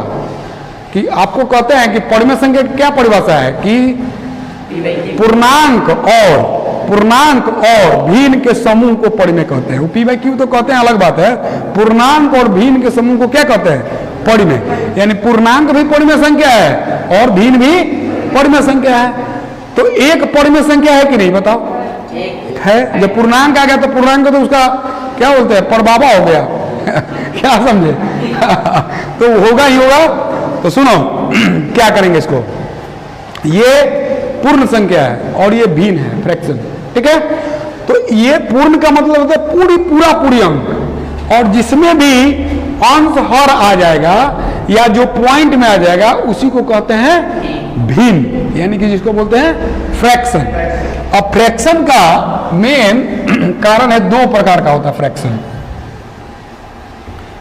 कि आपको कहते हैं कि परिमेय संख्या की क्या परिभाषा है कि पूर्णांक और भिन्न के समूह को परिमेय कहते हैं। P/Q तो कहते हैं अलग बात है, पूर्णांक और भिन्न के समूह को क्या कहते हैं, परिमेय। यानी पूर्णांक भी परिमेय संख्या है और भिन्न भी परिमेय संख्या है। तो एक परिमेय संख्या है कि नहीं बताओ, है। जब पूर्णांक आ गया तो पूर्णांक तो उसका क्या बोलते हैं, परबाबा हो गया क्या समझे तो होगा ही होगा। तो सुनो क्या करेंगे इसको, ये पूर्ण संख्या है और ये भिन्न है, फ्रैक्शन, ठीक है। तो ये पूर्ण का मतलब होता है पूरी अंक, और जिसमें भी अंश हर आ जाएगा या जो पॉइंट में आ जाएगा उसी को कहते हैं भिन्न, यानी कि जिसको बोलते हैं फ्रैक्शन। अब फ्रैक्शन का मेन कारण है, 2 प्रकार का होता है फ्रैक्शन।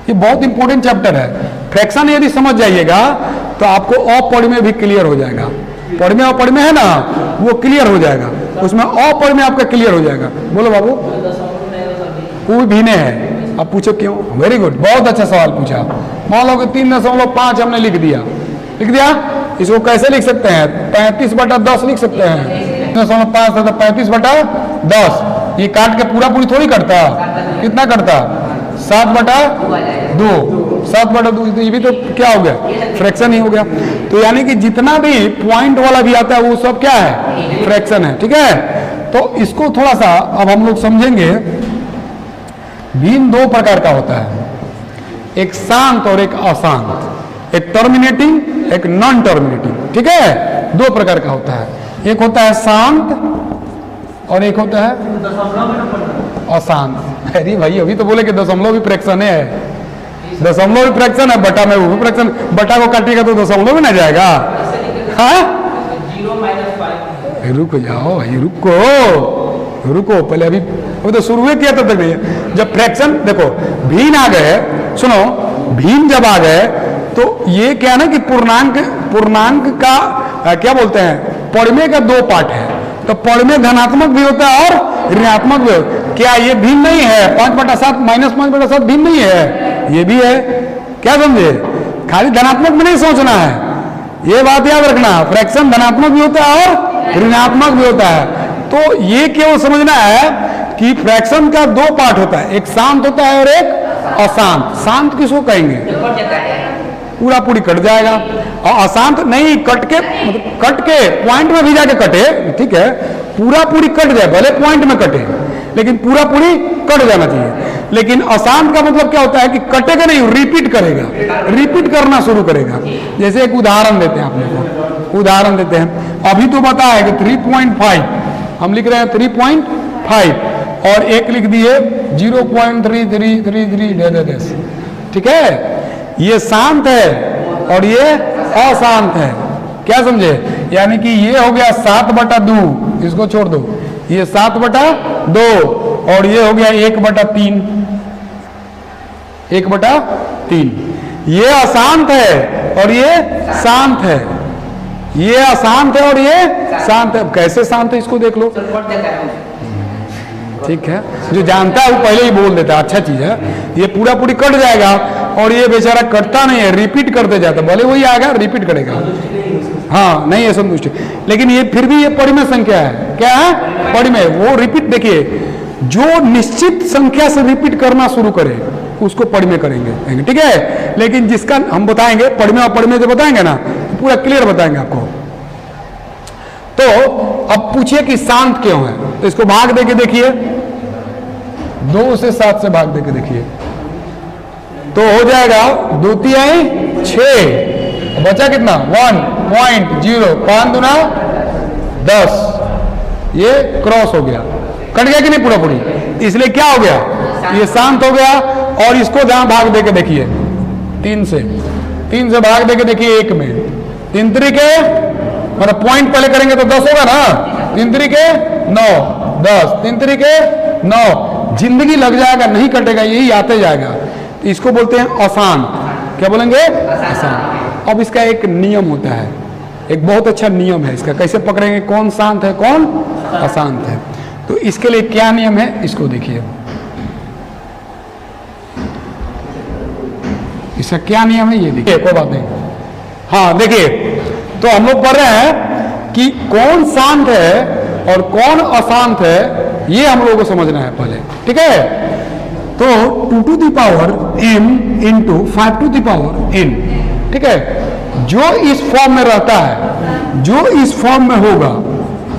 ये बहुत इंपॉर्टेंट चैप्टर है। फ्रैक्शन यदि समझ जाइएगा तो आपको अपरिमेय भी क्लियर हो जाएगा। परिमेय अपरिमेय है ना, वो क्लियर हो जाएगा, उसमें अपरिमेय आपका क्लियर हो जाएगा। बोलो बाबू, कोई भिन्न है, अब पूछो क्यों। वेरी गुड, बहुत अच्छा सवाल पूछा। मान लो कि 3.5 हमने लिख दिया, इसको कैसे लिख सकते हैं, 35/10 लिख सकते हैं। 3.5 था तो 35/10, ये काट के पूरी थोड़ी कटता, कितना कटता, 7/2, 7/2, ये भी तो क्या हो गया, फ्रैक्शन ही हो गया। तो यानी कि जितना भी पॉइंट वाला भी आता है वो सब क्या है, फ्रैक्शन है, ठीक है। तो इसको थोड़ा सा अब हम लोग समझेंगे। भिन्न 2 प्रकार का होता है, एक शांत और एक अशांत, एक टर्मिनेटिंग एक नॉन टर्मिनेटिंग, ठीक है, 2 प्रकार का होता है। एक होता है शांत और एक होता है अशांत। अरे भाई अभी तो बोले कि दशमलव भी फ्रैक्शन है, दशमलव भी फ्रैक्शन है, बटा में वो भी फ्रैक्शन, बटा को काटिएगा तो दशमलव भी ना जाएगा। हाँ रुको जाओ भाई, रुको पहले, अभी तो शुरू किया तब तक नहीं है। जब फ्रैक्शन देखो भिन्न आ गए, सुनो भिन्न जब आ गए तो ये क्या ना कि पूर्णांक का क्या बोलते हैं, पढ़मे का दो पार्ट है, तो पढ़मे धनात्मक भी होता है और ऋणात्मक भी होता है। क्या ये भिन्न नहीं है? 5/7 -5/7 भिन्न नहीं है, ये भी है। क्या समझे? खाली धनात्मक में नहीं सोचना है, ये बात याद रखना, फ्रैक्शन धनात्मक भी होता है और ऋणात्मक भी होता है। तो ये केवल समझना है कि फ्रैक्शन का दो पार्ट होता है, एक शांत होता है और एक अशांत। शांत किसको कहेंगे? पूरा पूरी कट जाएगा, और अशांत नहीं, कट के मतलब कट के पॉइंट में भी जाके कटे, ठीक है, पूरा पूरी कट जाए, भले पॉइंट में कटे लेकिन पूरा पूरी कट जाना चाहिए। लेकिन अशांत का मतलब क्या होता है कि कटेगा नहीं, रिपीट करेगा, रिपीट करना शुरू करेगा। जैसे एक उदाहरण देते हैं, आप लोगों को उदाहरण देते हैं। अभी तो बताया कि 3.5 हम लिख रहे हैं 3.5 और एक लिख दिए 0.3333, ठीक है। ये शांत है और ये अशांत है, क्या समझे? यानी कि ये हो गया 7/2, इसको छोड़ दो, ये 7/2 और ये हो गया 1/3, 1/3। ये अशांत है और ये शांत है, ये अशांत है और ये शांत है। कैसे शांत है इसको देख लो, ठीक है। जो जानता है वो पहले ही बोल देता है, अच्छा चीज है। ये पूरा पूरी कट जाएगा और ये बेचारा कटता नहीं है, रिपीट करते जाता है, भले वही आएगा रिपीट करेगा। हाँ नहीं है संतुष्टि, लेकिन ये फिर भी ये परिमेय संख्या है। क्या है? परिमेय। वो रिपीट, देखिए जो निश्चित संख्या से रिपीट करना शुरू करे उसको परिमेय करेंगे, ठीक है। लेकिन जिसका हम बताएंगे परिमेय और परिमेय जो बताएंगे ना, पूरा क्लियर बताएंगे आपको। तो अब पूछिए कि शांत क्यों है, तो इसको भाग देके देखिए, 2 से 7 से भाग देके देखिए, तो हो जाएगा 2 तिहाई 6, बचा कितना? 1.0, 5 दूना 10, ये क्रॉस हो गया, कट गया कि नहीं पूरा पूरी? इसलिए क्या हो गया? ये शांत हो गया। और इसको जहां भाग देके देखिए 3 से भाग देके देखिए 1 में, 3 तरीके मतलब पॉइंट पहले करेंगे तो 10 होगा ना, 3 तरीके 9, 10, 3 तरीके 9, जिंदगी लग जाएगा, नहीं कटेगा, यही आते जाएगा। इसको बोलते हैं अशांत। क्या बोलेंगे? अशांत। अब इसका एक नियम होता है, एक बहुत अच्छा नियम है इसका, कैसे पकड़ेंगे कौन शांत है कौन अशांत है। तो इसके लिए क्या नियम है इसको देखिए, इसका क्या नियम है ये देखिए, कोई बात नहीं। हाँ देखिए, तो हम लोग पढ़ रहे हैं कि कौन शांत है और कौन अशांत है, ये हम लोगों को समझना है पहले, ठीक है। तो 2 to the power m into 5 to the power n, ठीक है। जो इस फॉर्म में रहता है, जो इस फॉर्म में होगा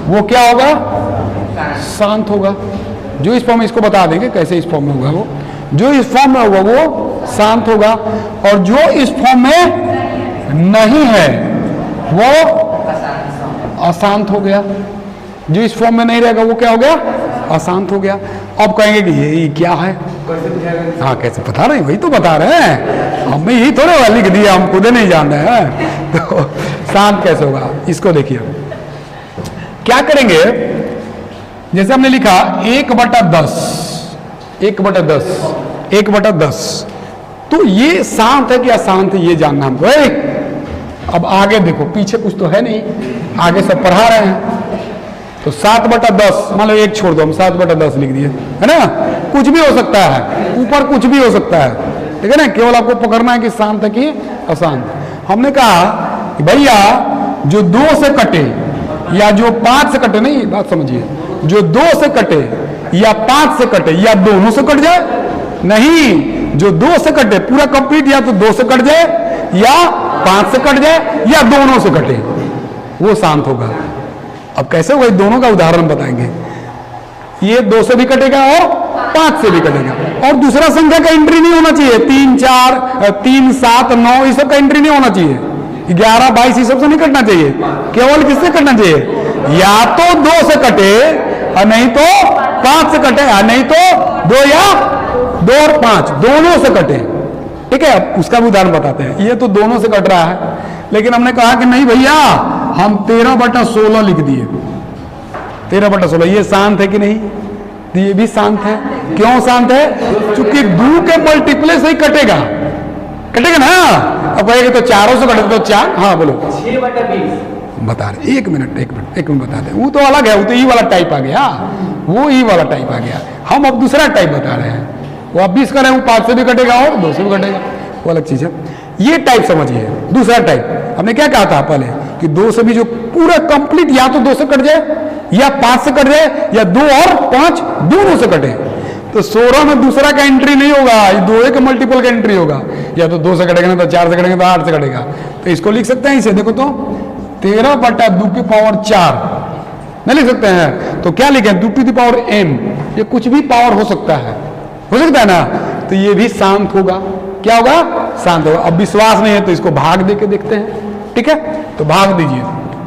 वो क्या होगा? शांत होगा। जो इस फॉर्म में, इसको बता देंगे कैसे इस फॉर्म में होगा वो, जो इस फॉर्म में होगा वो शांत होगा, और जो इस फॉर्म में नहीं है वो अशांत हो गया। जो इस फॉर्म में नहीं रहेगा वो क्या हो गया? अशांत हो गया। अब कहेंगे कि ये क्या है? हाँ कैसे पता नहीं, वही तो बता रहे हैं, हमें यही थोड़े लिख दिया, हम खुद नहीं जान रहे हैं। तो शांत कैसे होगा इसको देखिए, क्या करेंगे? जैसे हमने लिखा 1/10, 1/10, 1/10, तो ये शांत है कि अशांत है ये जानना हमको। अब आगे देखो, पीछे कुछ तो है नहीं, आगे सब पढ़ा रहे हैं। तो 7/10, मान लो एक छोड़ दो, हम 7/10 लिख दिए, है ना। कुछ भी हो सकता है, ऊपर कुछ भी हो सकता है, ठीक है ना। केवल आपको पकड़ना है कि शांत है कि अशांत। हमने कहा कि भैया जो 2 से कटे या जो 5 से कटे, नहीं बात समझिए, जो 2 से कटे या 5 से कटे या दोनों से कट जाए, नहीं, जो 2 से कटे पूरा कंप्लीट, या तो 2 से कट जाए या 5 से कट जाए या दोनों से कटे, वो शांत होगा। अब कैसे होगा? दोनों का उदाहरण बताएंगे। ये 2 से भी कटेगा और 5 से भी कटेगा, और दूसरा संख्या का एंट्री नहीं होना चाहिए। 3, 4, 3, 7, 9 ये सब का एंट्री नहीं होना चाहिए। 11, 22 ये सब से नहीं कटना चाहिए। केवल किससे कटना चाहिए? या तो 2 से कटे और नहीं तो 5 से कटे, और नहीं तो 2 या 2 और 5 दोनों से कटे। ठीक है, उसका भी उदाहरण बताते हैं। ये तो दोनों से कट रहा है, लेकिन हमने कहा कि नहीं भैया हम 13/16 लिख दिए। 13/16 ये शांत है कि नहीं? तो ये भी शांत है। क्यों शांत है? क्योंकि 2 के मल्टीप्ले से ही कटेगा, कटेगा ना। अब कहेगा तो 4 से कटे तो 4, हाँ बोलो 6/20 बता रहे। एक मिनट बता रहे। वो तो अलग है, वो तो ई वाला टाइप आ गया, वो ई वाला टाइप आ गया। हम अब दूसरा टाइप बता रहे हैं। वो अब 20 करें, वो 5 से भी कटेगा और 2 से भी कटेगा, वो अलग चीज है। ये टाइप समझिए, दूसरा टाइप। हमने क्या कहा था पहले कि 2 से भी जो पूरा कंप्लीट या तो 2 से कट जाए या 5 से कट जाए या 2 और 5 दोनों से कटे। तो 16 में दूसरा का एंट्री नहीं होगा, ये 2 के मल्टीपल का एंट्री होगा। या तो 2 से कटेगा ना तो 4 से कटेगा तो 8 से कटेगा। तो इसको लिख सकते हैं इसे, देखो तो 13/2 की पावर 4 नहीं लिख सकते हैं। तो क्या लिखें? 2 टू द पावर m। ये कुछ भी पावर हो सकता है ना। तो ये भी शांत होगा। क्या होगा? शांत होगा। अब विश्वास नहीं है तो इसको भाग दे के देखते हैं। ठीक है, तो भाग दीजिए।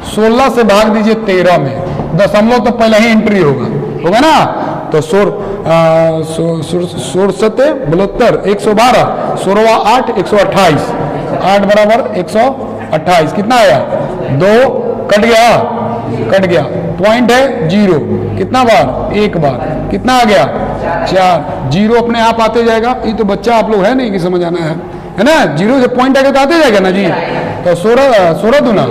16 से भाग दीजिए 13 में, दशमलव तो पहले ही एंट्री होगा ना। तो 16 112, 16 8 128, 8 बराबर 128। कितना आया? 2 कट गया। पॉइंट है 0, कितना बार? 1 बार। कितना आ गया? 4। 0 अपने आप आते जाएगा। ये तो बच्चा आप लोग है नहीं कि समझ आना है ना। 0 से पॉइंट आगे तो आते जाएगा ना जी। तो 16 दूना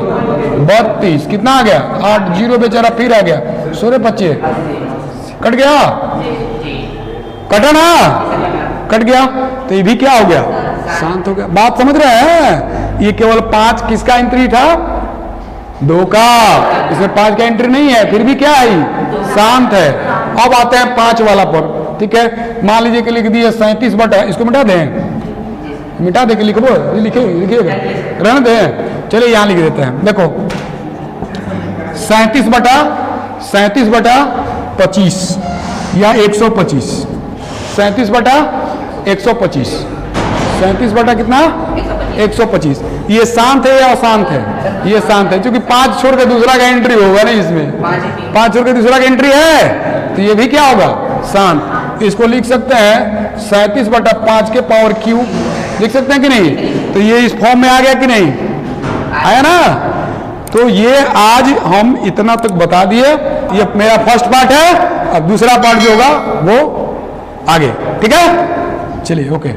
32, कितना आ गया? 8। 0 बेचारा फिर आ गया। 16 25 कट गया, कटा ना, कट गया। तो ये भी क्या हो गया? शांत हो गया। बात समझ रहे हैं? ये केवल 5 किसका एंट्री था? 2 का। इसमें 5 का एंट्री नहीं है, फिर भी क्या आई? शांत है। अब आते हैं 5 वाला पर। ठीक है, मान लीजिए कि लिख दिए 37/, इसको मिटा दें, मिटा दे के लिखिएगा, रहने दें। चलिए यहां लिख देते हैं। देखो 37/25 या 125, 37/125, 37 कितना? 125। ये शांत है या अशांत है? ये शांत है, क्योंकि 5 छोड़ के दूसरा का एंट्री होगा नहीं इसमें। 5 छोड़ के दूसरा का एंट्री है, तो ये भी क्या होगा? शांत। इसको लिख सकते हैं 37/5 के पावर क्यूब, लिख सकते हैं कि नहीं? तो ये इस फॉर्म में आ गया कि नहीं? आया ना। तो ये आज हम इतना तक बता दिए। ये मेरा फर्स्ट पार्ट है। अब दूसरा पार्ट जो होगा वो आगे। ठीक है, चलिए ओके।